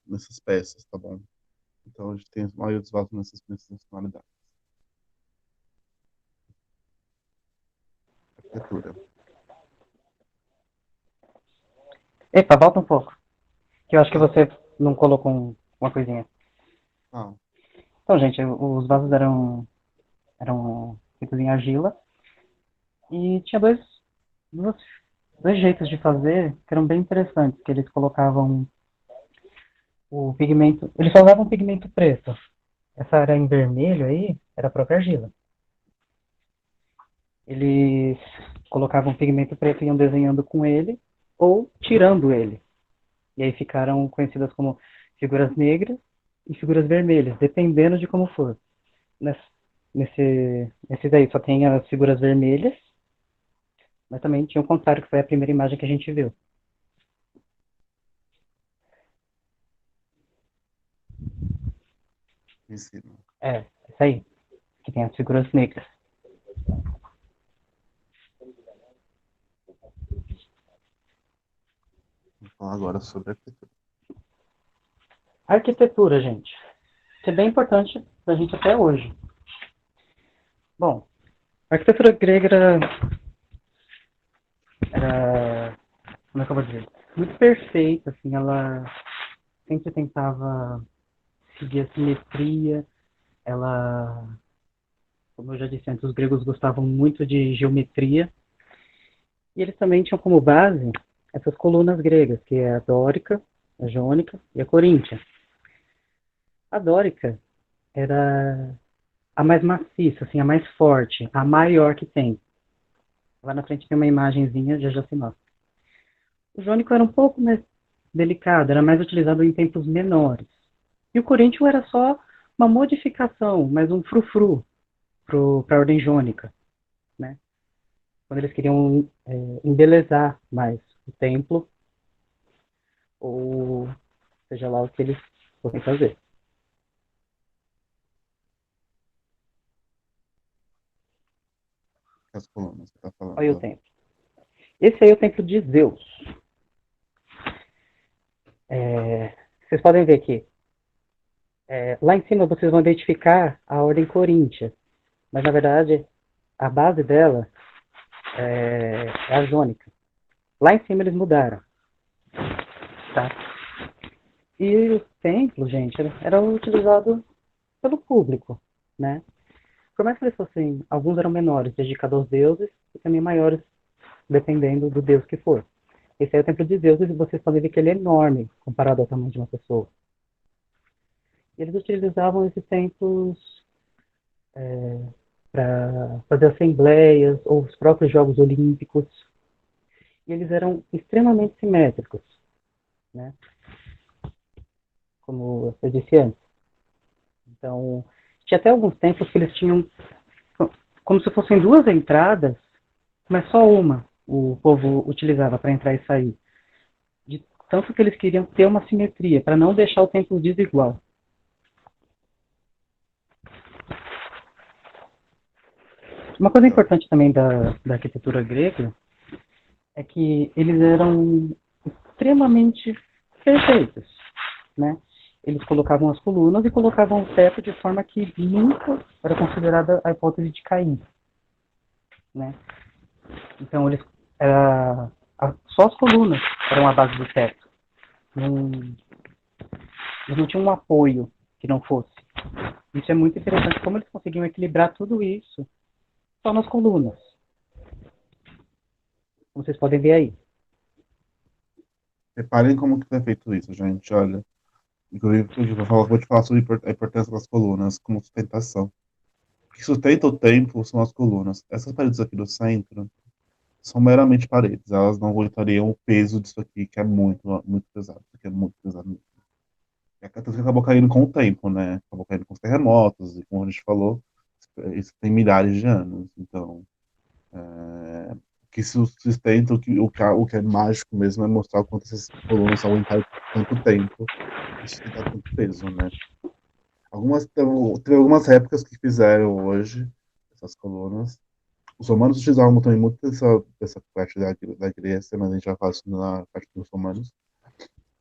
peças, tá bom? Então a gente tem a maioria dos vasos nessas tonalidades. Arquitetura. Epa, volta um pouco, que eu acho que Ah, você não colocou uma coisinha. ah, Então, gente, os vasos eram feitos em argila e tinha duas, dois jeitos de fazer que eram bem interessantes, que eles colocavam o pigmento, eles só usavam pigmento preto. Essa área em vermelho aí era a própria argila. Eles colocavam pigmento preto e iam desenhando com ele ou tirando ele. E aí ficaram conhecidas como figuras negras e figuras vermelhas, dependendo de como for. Nesse daí só tem as figuras vermelhas, mas também tinha o contrário, que foi a primeira imagem que a gente viu. em cima. É, isso aí, que tem as figuras negras. Vou falar agora sobre arquitetura. A arquitetura, gente, isso é bem importante pra gente até hoje. Bom, a arquitetura grega era, como é que eu vou dizer? Muito perfeita, assim, ela sempre tentava seguir a simetria, ela, como eu já disse antes, os gregos gostavam muito de geometria, e eles também tinham como base essas colunas gregas, que é a dórica, a jônica e a coríntia. A dórica era a mais maciça, assim, a mais forte, a maior que tem. Lá na frente tem uma imagenzinha, já se mostra. O jônico era um pouco mais delicado, era mais utilizado em tempos menores. E o coríntio era só uma modificação, mais um frufru para a ordem jônica, né? Quando eles queriam embelezar mais o templo, ou seja lá o que eles fossem fazer. As colunas que tá Olha o falando. templo. Esse aí é o templo de Zeus. Vocês podem ver aqui. Lá em cima vocês vão identificar a ordem coríntia, mas na verdade a base dela é a jônica. Lá em cima eles mudaram, tá? E o templo, gente, era utilizado pelo público, né? Por mais que eles fossem, alguns eram menores, dedicados aos deuses, e também maiores, dependendo do deus que for. Esse é o templo de Zeus, e vocês podem ver que ele é enorme, comparado ao tamanho de uma pessoa. E eles utilizavam esses templos para fazer assembleias, ou os próprios Jogos Olímpicos. e eles eram extremamente simétricos, né? Como eu disse antes. Então, tinha até alguns tempos que eles tinham como se fossem duas entradas, mas só uma o povo utilizava para entrar e sair. De tanto que eles queriam ter uma simetria, para não deixar o templo desigual. Uma coisa Tá. importante também da arquitetura grega é que eles eram extremamente perfeitos, né? Eles colocavam as colunas e colocavam o teto de forma que nunca era considerada a hipótese de cair, né? Então eles só as colunas eram a base do teto. Não, eles não tinham um apoio que não fosse. Isso é muito interessante como eles conseguiam equilibrar tudo isso só nas colunas, como vocês podem ver aí. Reparem como que foi feito isso, gente. Olha, inclusive, eu vou te falar sobre a importância das colunas como sustentação. O que sustenta o templo são as colunas. Essas paredes aqui do centro são meramente paredes. Elas não aguentariam o peso disso aqui, que é muito, muito pesado. Isso aqui é muito pesado mesmo. E tanto que acabou caindo com o tempo, né? Acabou caindo com os terremotos, e como a gente falou, isso tem milhares de anos. Então, o que se sustenta, o que é mágico mesmo é mostrar o quanto essas colunas aguentaram tanto tempo e sustentar tanto peso, né? Teve algumas épocas que fizeram hoje essas colunas. Os romanos utilizavam também muito dessa parte da Grécia, mas a gente já fala isso na parte dos romanos.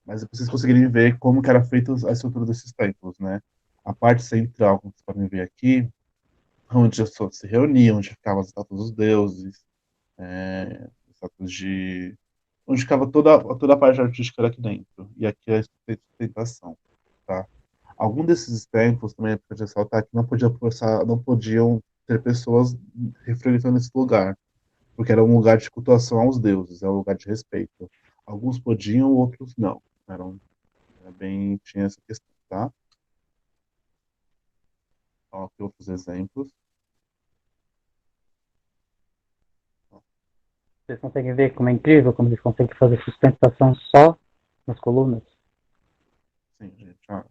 Mas vocês conseguirem ver como que era feita a estrutura desses templos, né? A parte central, como vocês podem ver aqui, onde as pessoas se reuniam, onde ficavam as estátuas dos deuses, estátuas de... onde ficava toda a parte artística era aqui dentro. E aqui é a sustentação, tá? Algum desses templos também é importante ressaltar que não podiam ter pessoas frequentando esse lugar, porque era um lugar de cultuação aos deuses, é um lugar de respeito. Alguns podiam, outros não. Tinha essa questão, tá? Ó, aqui outros exemplos. Vocês conseguem ver como é incrível, como eles conseguem fazer sustentação só nas colunas? Sim, gente, ó.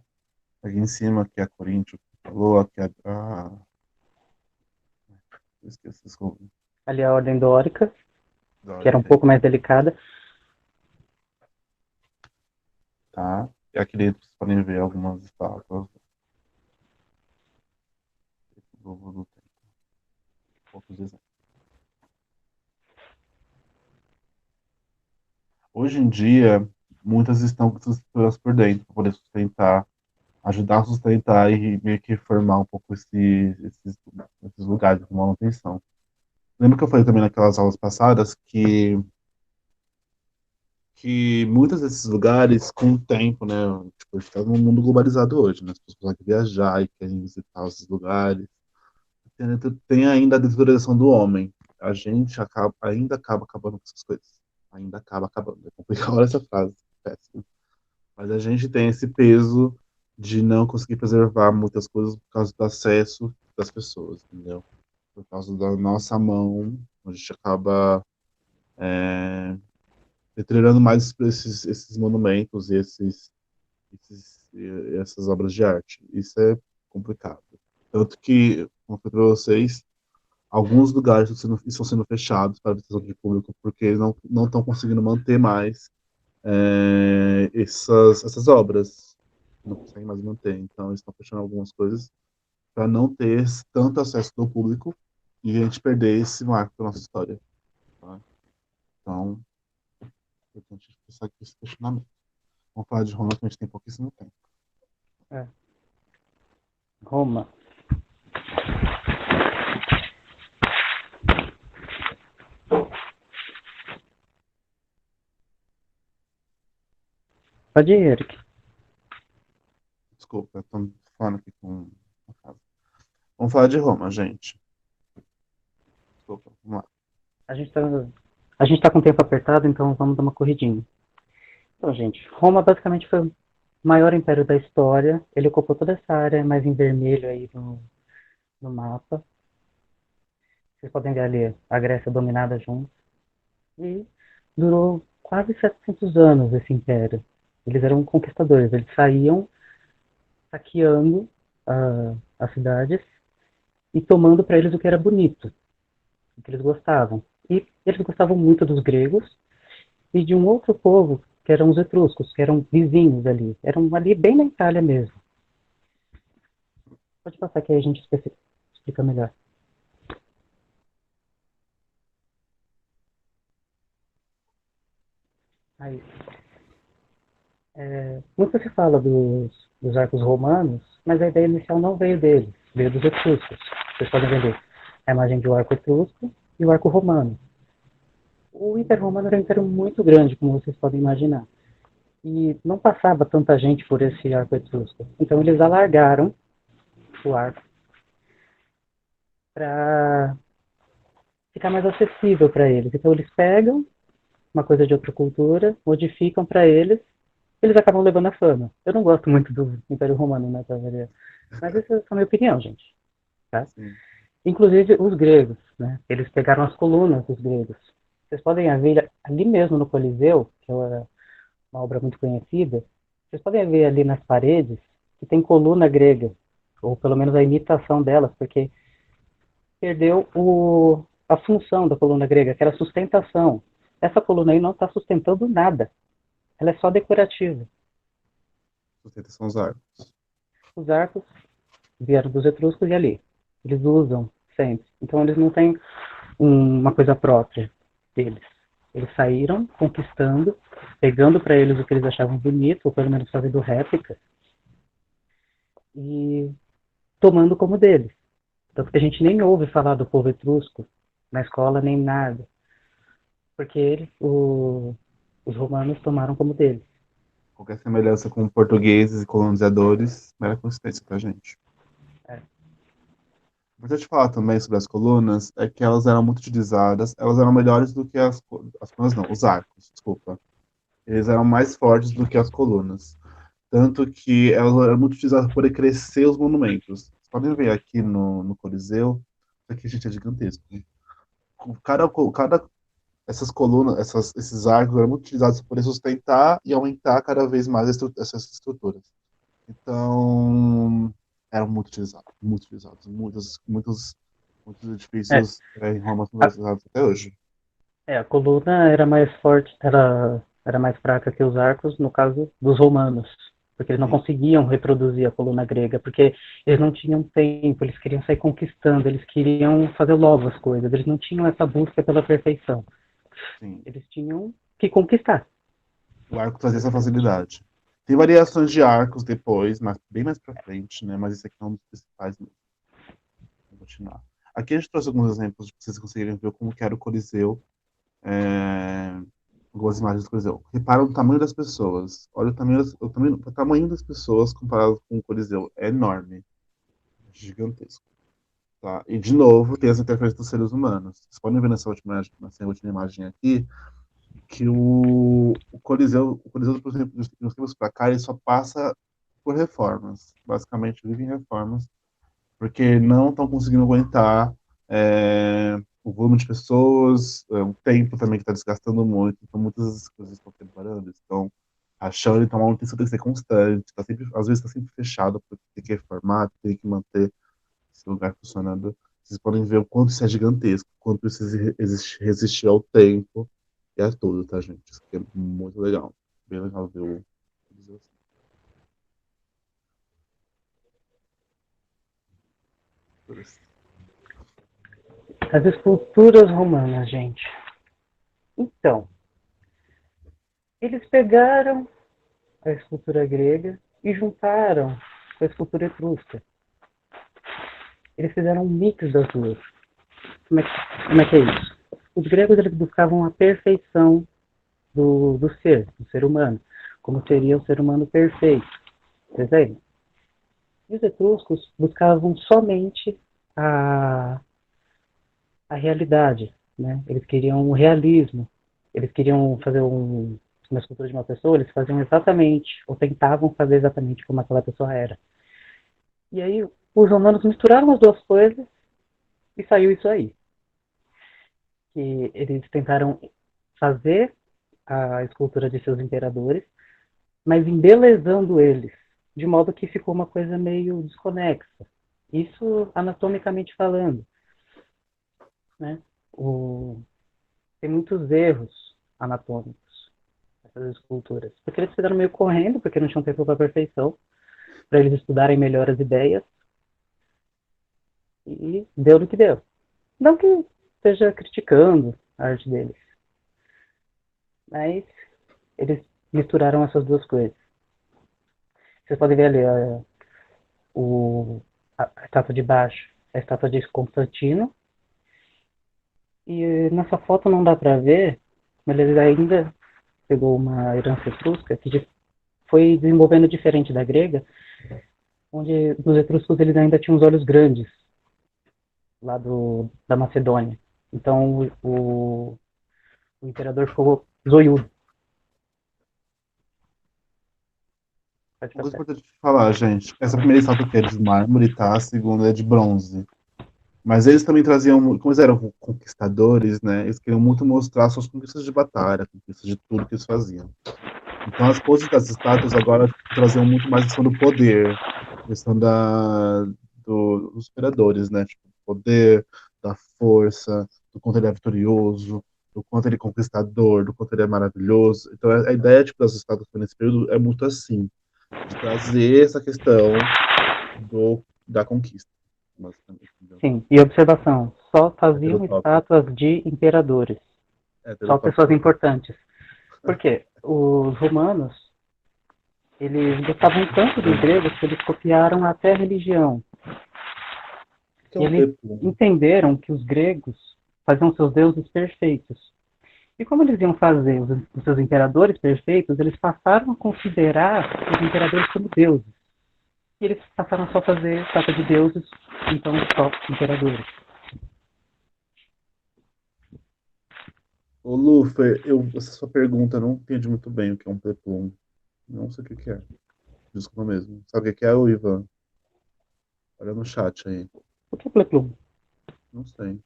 Aqui em cima, aqui é a Coríntio, que falou, aqui é eu esqueci, desculpa. Ali a ordem dórica, que era um Dórica, pouco mais delicada. tá? E aqui dentro vocês podem ver algumas estátuas do tempo. Outros exemplos. Hoje em dia, muitas estão com essas estruturas por dentro para poder sustentar, ajudar a sustentar e meio que formar um pouco esses lugares de manutenção. Lembra que eu falei também naquelas aulas passadas que muitos desses lugares, com o tempo, né? Tipo, a gente está num mundo globalizado hoje, né? As pessoas conseguem viajar e querem visitar esses lugares. Tem ainda a desvalorização do homem. A gente ainda acaba acabando com essas coisas. Ainda acaba acabando. É complicado essa frase, péssimo. Mas a gente tem esse peso de não conseguir preservar muitas coisas por causa do acesso das pessoas, entendeu? Por causa da nossa mão, a gente acaba deteriorando mais esses monumentos e essas obras de arte. Isso é complicado. Tanto que, como eu falei para vocês, alguns lugares estão sendo fechados para a visitação de público porque eles não estão conseguindo manter mais essas obras. Não conseguem mais manter. Então, eles estão fechando algumas coisas para não ter tanto acesso do público e a gente perder esse marco da nossa história. Tá? Então, é importante pensar aqui esse questionamento. Vamos falar de Roma, que a gente tem pouquíssimo tempo. É. Roma. Pode ir, Eric. Desculpa, eu tô falando aqui com a casa. Vamos falar de Roma, gente. Desculpa, vamos lá. A gente tá, a gente tá com o tempo apertado, então vamos dar uma corridinha. Então, gente, Roma basicamente foi o maior império da história. Ele ocupou toda essa área mais em vermelho aí no mapa. Vocês podem ver ali a Grécia dominada junto. E durou quase 700 anos esse império. Eles eram conquistadores, eles saíam saqueando as cidades e tomando para eles o que era bonito, o que eles gostavam. E eles gostavam muito dos gregos e de um outro povo, que eram os etruscos, que eram vizinhos ali. Eram ali bem na Itália mesmo. Pode passar que aí a gente explica melhor. Aí, muito se fala dos arcos romanos, mas a ideia inicial não veio deles, veio dos etruscos. Vocês podem ver a imagem do arco etrusco e o arco romano. O Império Romano era um império muito grande, como vocês podem imaginar. E não passava tanta gente por esse arco etrusco. Então eles alargaram o arco para ficar mais acessível para eles. Então eles pegam uma coisa de outra cultura, modificam para eles, eles acabam levando a fama. Eu não gosto muito do Império Romano, né, pra variar. Mas essa é a minha opinião, gente. Tá? Sim. Inclusive os gregos, né? Eles pegaram as colunas dos gregos. Vocês podem ver ali mesmo no Coliseu, que é uma obra muito conhecida, vocês podem ver ali nas paredes que tem coluna grega, ou pelo menos a imitação delas, porque perdeu a função da coluna grega, que era a sustentação. Essa coluna aí não está sustentando nada, ela é só decorativa. Sustentação os arcos. Os arcos vieram dos etruscos e ali. Eles usam sempre. Então eles não têm uma coisa própria deles. Eles saíram conquistando, pegando para eles o que eles achavam bonito, ou pelo menos fazendo réplica, e tomando como deles. Tanto que a gente nem ouve falar do povo etrusco na escola, nem nada. Porque os romanos tomaram como deles. Qualquer semelhança com portugueses e colonizadores, mera coincidência pra gente. É. Importante falar também sobre as colunas é que elas eram muito utilizadas, elas eram melhores do que as colunas não, os arcos, desculpa. Eles eram mais fortes do que as colunas. Tanto que elas eram muito utilizadas para poder crescer os monumentos. Vocês podem ver aqui no Coliseu, isso aqui, gente, é gigantesco. Cada essas colunas, esses arcos eram muito utilizados para poder sustentar e aumentar cada vez mais essas estruturas. Então, eram muito utilizados, muito utilizados. Muitos É, edifícios em Roma são a, utilizados até hoje. a coluna era mais forte, era mais fraca que os arcos, no caso dos romanos. Porque eles não Sim, conseguiam reproduzir a coluna grega, porque eles não tinham tempo, eles queriam sair conquistando, eles queriam fazer logo as coisas, eles não tinham essa busca pela perfeição. sim. Eles tinham que conquistar. O arco trazia essa facilidade. Tem variações de arcos depois, mas bem mais pra frente, né? Mas esse aqui é um dos principais mesmo. Vou continuar. Aqui a gente trouxe alguns exemplos para vocês conseguirem ver como que era o Coliseu. É, algumas imagens do Coliseu. Repara o tamanho das pessoas. Olha o tamanho das pessoas comparado com o Coliseu. É enorme. Gigantesco. Tá? E, de novo, tem as interferências dos seres humanos. Vocês podem ver nessa última imagem aqui que o Coliseu, por exemplo, de uns tempos para cá, ele só passa por reformas. Basicamente, vive em reformas, porque não estão conseguindo aguentar o volume de pessoas, o tempo também que está desgastando muito, então muitas coisas estão demorando, estão achando, então a manutenção tem que ser constante, às vezes está sempre fechado, porque tem que reformar, tem que manter esse lugar funcionando. Vocês podem ver o quanto isso é gigantesco, o quanto isso resistir ao tempo e a tudo, tá, gente? Isso aqui é muito legal. Bem legal ver o. As esculturas romanas, gente. Então, eles pegaram a escultura grega e juntaram com a escultura etrusca. Eles fizeram um mix das duas. Como é que é isso? Os gregos eles buscavam a perfeição do ser humano, como seria o ser humano perfeito. Entendeu? E os etruscos buscavam somente a, a realidade. Né? Eles queriam o realismo. Eles queriam fazer uma escultura de uma pessoa, eles faziam exatamente, ou tentavam fazer exatamente como aquela pessoa era. E aí os romanos misturaram as duas coisas e saiu isso aí. Que eles tentaram fazer a escultura de seus imperadores, mas embelezando eles, de modo que ficou uma coisa meio desconexa. Isso anatomicamente falando, né? O, tem muitos erros anatômicos nessas esculturas, porque eles fizeram meio correndo, porque não tinham tempo para a perfeição, para eles estudarem melhor as ideias, e deu no que deu. Não que esteja criticando a arte deles, mas eles misturaram essas duas coisas. Vocês podem ver ali a estátua de baixo, a estátua de Constantino, e nessa foto não dá para ver, mas ele ainda pegou uma herança etrusca que foi desenvolvendo diferente da grega, onde os etruscos eles ainda tinham os olhos grandes, lá da Macedônia. Então o imperador ficou zoiudo. Pode Uma ficar coisa certo. importante de falar, gente. Essa primeira estátua aqui é de mármore, tá? A segunda é de bronze. Mas eles também traziam, como eles eram conquistadores, né? Eles queriam muito mostrar suas conquistas de batalha, conquistas de tudo que eles faziam. Então as poses das estátuas agora traziam muito mais a questão do poder, a questão dos imperadores, né? Tipo, do poder, da força, do quanto ele é vitorioso, do quanto ele é conquistador, do quanto ele é maravilhoso. Então a ideia tipo, das estátuas nesse período é muito assim, de trazer essa questão da conquista, basicamente. Entendeu? Sim, e observação, só faziam Heterotópico. estátuas de imperadores, só pessoas Heterotópico. importantes. Por quê? Os romanos, eles gostavam tanto dos gregos que eles copiaram até a religião. Que é E um eles pepino. entenderam que os gregos faziam seus deuses perfeitos. E como eles iam fazer os seus imperadores perfeitos, eles passaram a considerar os imperadores como deuses. E eles passaram só a fazer estátua de deuses, então só imperadores. Ô, Lufer, essa sua pergunta eu não entendi muito bem o que é um peplum. Não sei o que que é. Desculpa mesmo. Sabe o que que é, o Ivan? Olha no chat aí. O que é Pleplum? Não sei.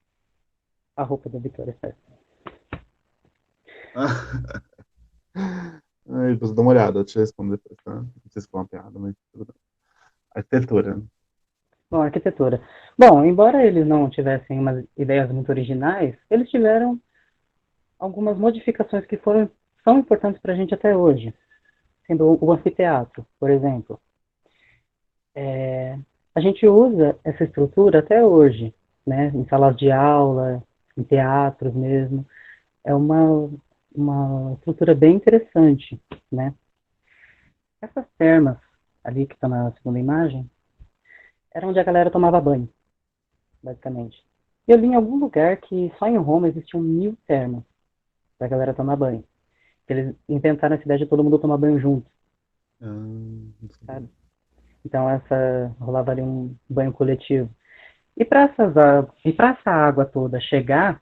A roupa da Vitória Fest. Ah, aí, depois dá uma olhada, eu te respondo depois, tá? Não sei se foi uma piada, mas tudo bem. Arquitetura. Bom, arquitetura. Bom, embora eles não tivessem umas ideias muito originais, eles tiveram algumas modificações que são importantes para a gente até hoje, sendo o anfiteatro, por exemplo. A gente usa essa estrutura até hoje, né, em salas de aula, em teatros mesmo. É uma estrutura bem interessante, né? Essas termas ali que está na segunda imagem, era onde a galera tomava banho, basicamente. Eu li em algum lugar que só em Roma existiam 1000 termas pra galera tomar banho. Eles inventaram essa ideia de todo mundo tomar banho junto, Ah, não sabia. sabe? Então rolava ali um banho coletivo. E para essa água toda chegar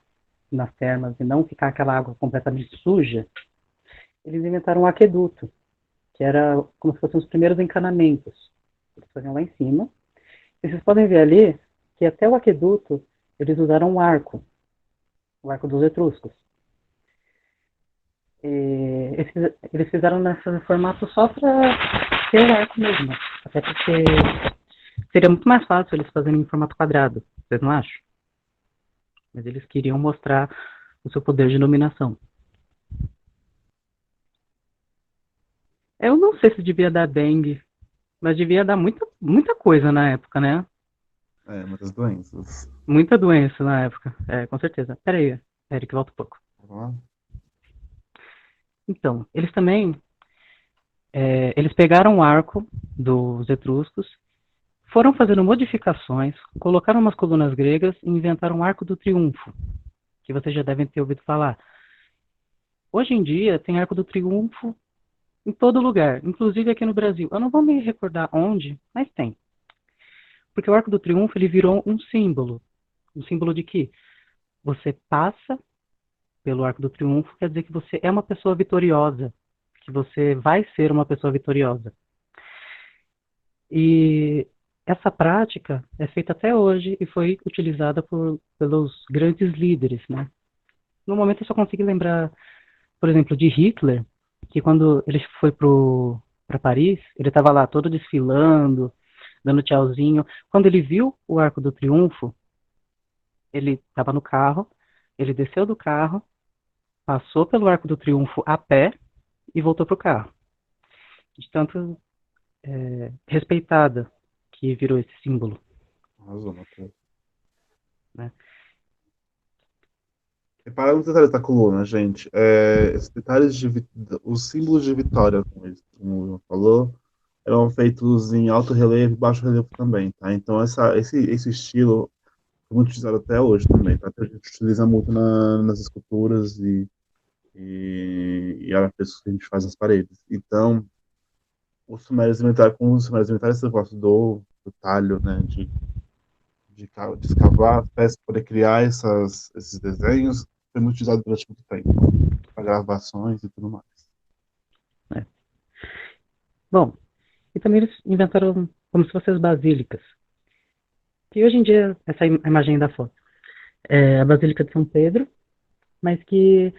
nas termas e não ficar aquela água completamente suja, eles inventaram um aqueduto, que era como se fossem os primeiros encanamentos. Eles faziam lá em cima. E vocês podem ver ali que até o aqueduto eles usaram um arco, o arco dos etruscos. E eles fizeram nesse formato só para ter o arco mesmo. Até porque seria muito mais fácil eles fazerem em formato quadrado, vocês não acham? Mas eles queriam mostrar o seu poder de dominação. Eu não sei se devia dar dengue, mas devia dar muita, muita coisa na época, né? É, muitas doenças. Muita doença na época, com certeza. Pera aí, Eric, volta um pouco. Vamos lá? Então, eles também, eles pegaram o arco dos etruscos, foram fazendo modificações, colocaram umas colunas gregas e inventaram o Arco do Triunfo, que vocês já devem ter ouvido falar. Hoje em dia tem Arco do Triunfo em todo lugar, inclusive aqui no Brasil. Eu não vou me recordar onde, mas tem. Porque o Arco do Triunfo ele virou um símbolo de que você passa pelo Arco do Triunfo, quer dizer que você é uma pessoa vitoriosa, que você vai ser uma pessoa vitoriosa. E essa prática é feita até hoje e foi utilizada pelos grandes líderes, né? No momento eu só consigo lembrar por exemplo, de Hitler, que quando ele foi para Paris, ele estava lá todo desfilando, dando tchauzinho. Quando ele viu o Arco do Triunfo, ele estava no carro, ele desceu do carro, passou pelo Arco do Triunfo a pé e voltou pro carro. De tanto respeitada que virou esse símbolo, Arrasou, Matheus. né? Repara nos detalhes da coluna, gente. Esses detalhes os símbolos de vitória, como o Ivan falou, eram feitos em alto relevo e baixo relevo também, tá? Então esse estilo é muito utilizado até hoje também, tá? A gente utiliza muito nas esculturas e arafescos que a gente faz nas paredes. Então, com os sumérios inventaram esse negócio do talho, né? De escavar as peças para poder criar esses desenhos, foi muito utilizado durante muito tempo, para gravações e tudo mais. É. Bom, e também eles inventaram como se fossem as basílicas, que hoje em dia, essa imagem da foto, é a Basílica de São Pedro, mas que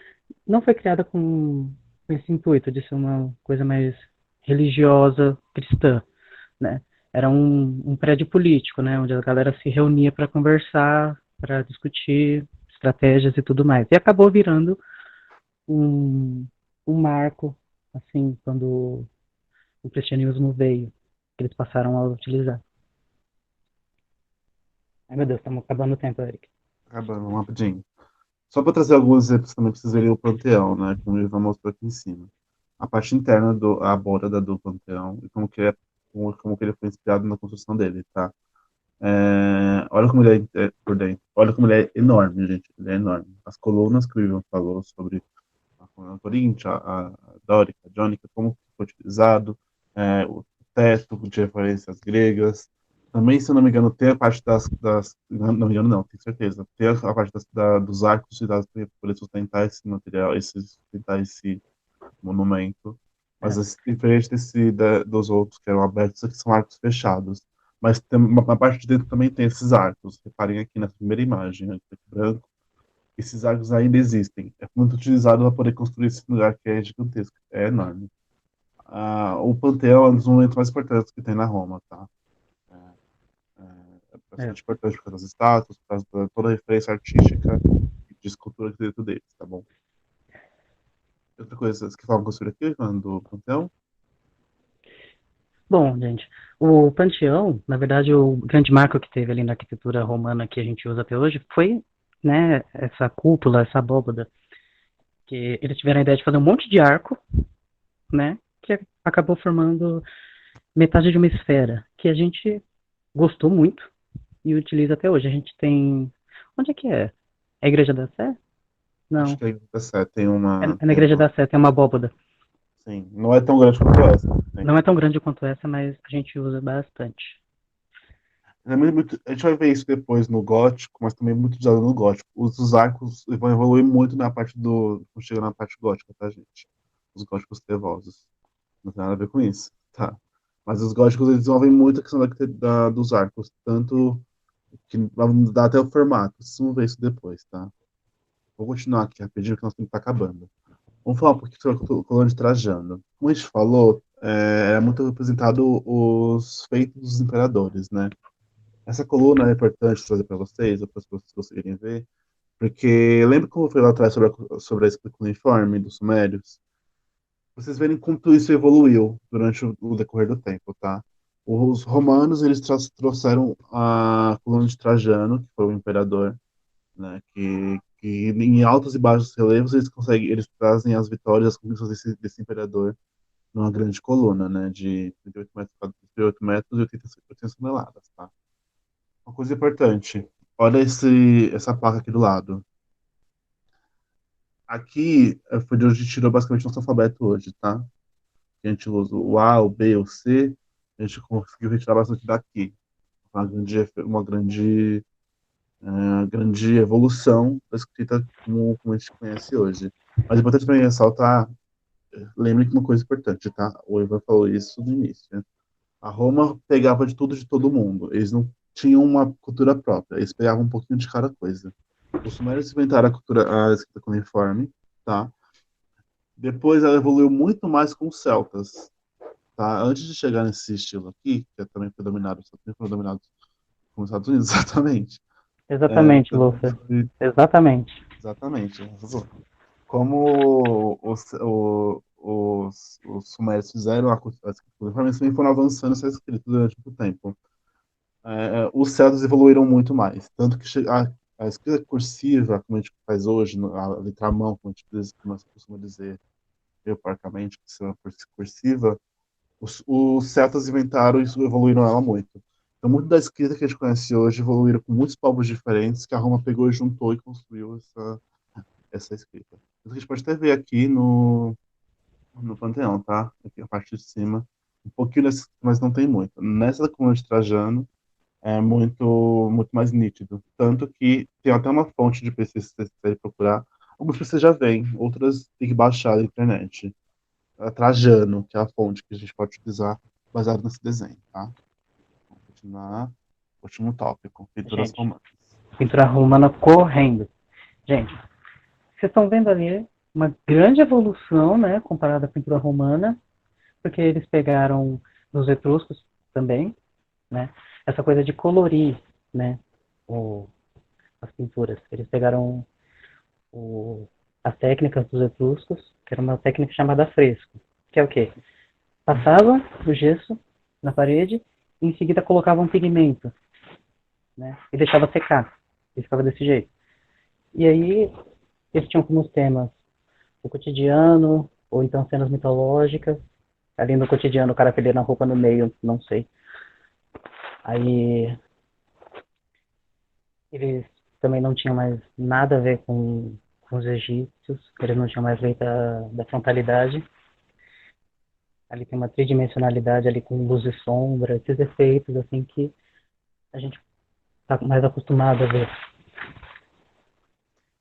não foi criada com esse intuito de ser uma coisa mais religiosa, cristã, né? Era um prédio político, né, onde a galera se reunia para conversar, para discutir estratégias e tudo mais. E acabou virando um, um marco, assim, quando o cristianismo veio, que eles passaram a utilizar. Ai, meu Deus, estamos acabando o tempo, Eric. Acabando, rapidinho. Só para trazer alguns exemplos também, vocês verem o Panteão, né? Como ele vai mostrar aqui em cima. A parte interna, a borda do Panteão, e como que ele foi inspirado na construção dele, tá? Olha como ele é por dentro. Olha como ele é enorme, gente. Ele é enorme. As colunas que o Ivan falou sobre a coluna coríntia, a dórica, a jônica, como foi utilizado, o teto de referências gregas. Também, se eu não me engano, tem a parte não me engano, não, tenho certeza. Tem a parte dos arcos utilizados para poder sustentar esse material, sustentar esse monumento. Mas É, diferente dos outros que eram abertos, aqui são arcos fechados. Mas tem uma parte de dentro também tem esses arcos. Reparem aqui na primeira imagem, né, preto e branco, esses arcos ainda existem. É muito utilizado para poder construir esse lugar que é gigantesco, é enorme. O Panteão é um dos momentos mais importantes que tem na Roma, tá? É, é é. bastante importante por causa das estátuas, por causa de toda a referência artística e de escultura que tem dentro deles, tá bom? Outra coisa, você quer falar uma coisa sobre aqui, falando do Panteão? Bom, gente, o Panteão, na verdade, o grande marco que teve ali na arquitetura romana que a gente usa até hoje foi, né, essa cúpula, essa abóbada, que eles tiveram a ideia de fazer um monte de arco, né, que acabou formando metade de uma esfera, que a gente gostou muito e utiliza até hoje. A gente tem. Onde é que é? É a Igreja da Sé? Acho Não. que aí tá certo, É na Igreja da Sé, tem uma abóbada. sim, não é tão grande quanto essa, mas tem. Não é tão grande quanto essa, mas a gente usa bastante. A gente vai ver isso depois no gótico, mas também muito usado no gótico. Os arcos vão evoluir muito na parte quando chega na parte gótica, tá, gente? Os góticos trevosos. Não tem nada a ver com isso, tá? Mas os góticos eles desenvolvem muito a questão dos arcos, tanto que vamos dar até o formato. Vocês vão ver isso depois, tá? Vou continuar aqui rapidinho, que nós temos que estar acabando. Vamos falar um pouquinho sobre a coluna de Trajano. Como a gente falou, é muito representado os feitos dos imperadores, né? Essa coluna é importante trazer para vocês, ou para vocês conseguirem ver, porque lembra como eu falei lá atrás sobre a escrita cuneiforme dos sumérios? Vocês verem como tudo isso evoluiu durante o decorrer do tempo, tá? Os romanos, eles trouxeram a coluna de Trajano, que foi o imperador, né? Que em altos e baixos relevos eles trazem as vitórias, as conquistas desse imperador numa grande coluna, né? De 38 metros e 80 toneladas, tá? Uma coisa importante. Olha essa placa aqui do lado. Aqui foi de onde a gente tirou basicamente nosso alfabeto hoje, tá? A gente usa o A, o B, o C. A gente conseguiu retirar bastante daqui. Uma grande evolução da escrita como a gente conhece hoje. Mas é importante também ressaltar, lembre que uma coisa importante, tá? O Ivan falou isso no início, né? A Roma pegava de tudo de todo mundo. Eles não tinham uma cultura própria. Eles pegavam um pouquinho de cada coisa. Os sumérios inventaram a escrita cuneiforme, tá? Depois ela evoluiu muito mais com os celtas, tá? Antes de chegar nesse estilo aqui, que também foi dominado com os Estados Unidos, exatamente. Exatamente, Também Lúcia. foi, Exatamente. exatamente. Como os sumérios fizeram a escritura, também foram avançando essa escrita durante muito tempo. Os celtas evoluíram muito mais, tanto que a escrita cursiva, como a gente faz hoje, a letra à mão, como a gente como você costuma dizer, eu porcamente, que se chama cursiva, os celtas inventaram e evoluíram ela muito. Então, muito da escrita que a gente conhece hoje evoluíram com muitos povos diferentes que a Roma pegou e juntou e construiu essa escrita. Isso a gente pode até ver aqui no Panteão, tá? Aqui a parte de cima. Um pouquinho desse, mas não tem muito. Nessa coluna de Trajano é muito mais nítido. Tanto que tem até uma fonte de pesquisa, se você quiser procurar. Algumas pessoas já veem, outras tem que baixar da internet. Trajano, que é a fonte que a gente pode utilizar baseado nesse desenho, tá? Vamos continuar. Último tópico, pinturas Gente, romanas. pintura romana correndo. Gente, vocês estão vendo ali uma grande evolução, né, comparada à pintura romana, porque eles pegaram dos etruscos também, né, essa coisa de colorir, né, o, as pinturas. Eles pegaram as técnicas dos etruscos, que era uma técnica chamada fresco, que é o quê? Passava o gesso na parede e em seguida colocava um pigmento, né, e deixava secar. E ficava desse jeito. E aí eles tinham como temas o cotidiano, ou então cenas mitológicas. Ali no cotidiano o cara perdendo a roupa no meio, não sei. Aí eles também não tinham mais nada a ver com os egípcios, eles não tinham mais lei da frontalidade. Ali tem uma tridimensionalidade ali com luz e sombra, esses efeitos assim que a gente está mais acostumado a ver.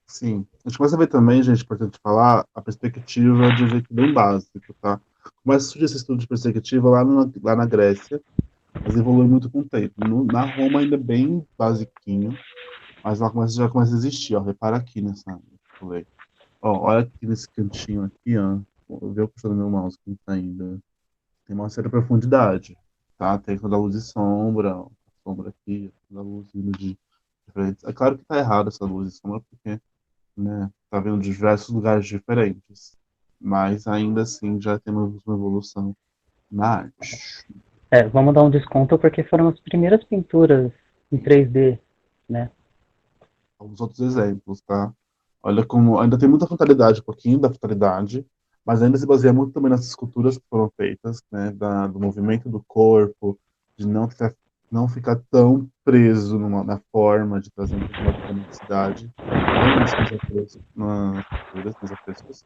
Sim. A gente começa a ver também, gente, importante falar, a perspectiva de um jeito bem básico, tá? Começa a surgir esse estudo de perspectiva lá na Grécia, mas evolui muito com o tempo. Na Roma ainda é bem basiquinho, mas lá já começa a existir, ó. Repara aqui nessa. Ó, olha aqui nesse cantinho aqui, ó. Vê o puxando meu mouse que não tá ainda. Tem uma certa profundidade, tá? Tem quando a luz e sombra, ó, sombra aqui, a luz vindo de diferentes. É claro que tá errado essa luz e sombra, porque, né, tá vendo de diversos lugares diferentes. Mas ainda assim já temos uma evolução na arte. É, vamos dar um desconto porque foram as primeiras pinturas em 3D, né? Alguns outros exemplos, tá? Olha como ainda tem muita fatalidade, um pouquinho da fatalidade, mas ainda se baseia muito também nas esculturas que foram feitas, né? Do movimento do corpo, de não ficar tão preso na forma, de trazer um pouco mais de dinamicidade. Tem isso nas pinturas, nos afrescos.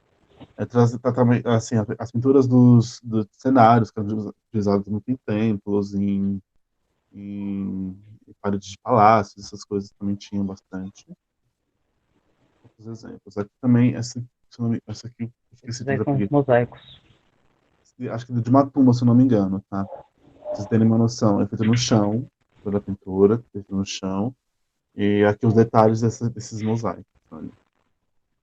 Trazer também, assim, as pinturas dos cenários que eram utilizados muito em templos, em paredes de palácios, essas coisas também tinham bastante outros exemplos. Aqui também, essa aqui, eu esqueci Esses de aí já são os peguei. mosaicos. Acho que é de uma tumba, se eu não me engano, tá? Pra vocês terem uma noção, é feito no chão, toda a pintura, feito no chão, e aqui os detalhes desses mosaicos. Olha.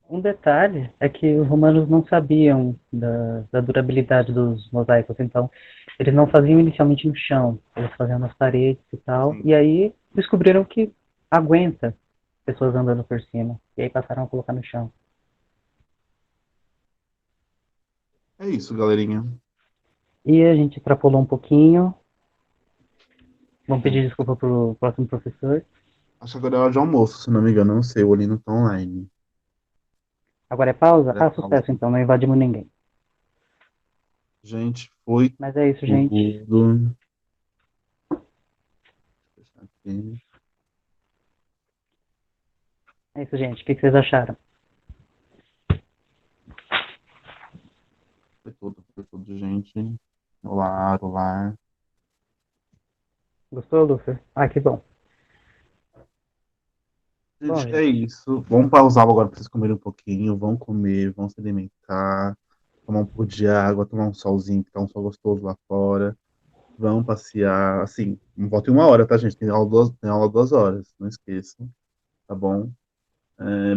Um detalhe é que os romanos não sabiam da durabilidade dos mosaicos, então eles não faziam inicialmente no chão, eles faziam nas paredes e tal, Sim. e aí descobriram que aguenta pessoas andando por cima, e aí passaram a colocar no chão. É isso, galerinha. E a gente extrapolou um pouquinho, vamos É. pedir desculpa pro próximo professor. Acho que agora é hora de almoço, se não me engano, não sei, o Olino tá online. Agora é pausa? Agora é Ah, pausa. sucesso então, não invadimos ninguém. Gente, foi Mas é isso, gente. tudo. Deixa eu fechar aqui. É isso, gente. O que vocês acharam? Foi tudo, gente. Olá, olá. Gostou, Luffy? Ah, que bom. Bom, Gente, é gente. isso. Vamos pausar agora para vocês comerem um pouquinho. Vão comer, vão se alimentar, tomar um pouco de água, tomar um solzinho, que tá um sol gostoso lá fora. Vão passear. Assim, não volta em uma hora, tá, gente? Tem aula 2 horas, não esqueçam, tá bom?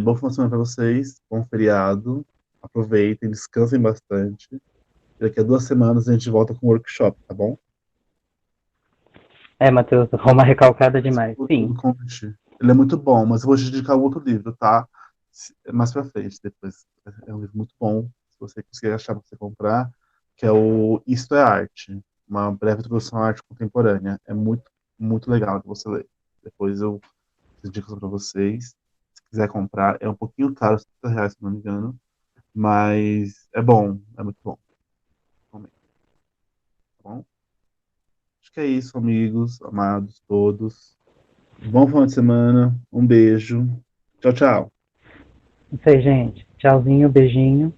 Bom final de semana para vocês, bom feriado. aproveitem, descansem bastante. Daqui a 2 semanas a gente volta com o workshop, tá bom? É, Matheus, foi uma recalcada demais. O Sim, convite. Ele é muito bom, mas eu vou te indicar um outro livro, tá? Mais pra frente, depois. É um livro muito bom, se você conseguir achar pra você comprar, que é o Isto é Arte, uma breve introdução à arte contemporânea. É muito, muito legal de você ler. Depois eu indico para vocês. Se quiser comprar, é um pouquinho caro, R$ 30, se não me engano, mas é bom, é muito bom. Recomendo, tá bom? Acho que é isso, amigos, amados todos. Bom final de semana, um beijo. Tchau, tchau. isso aí, gente. Tchauzinho, beijinho.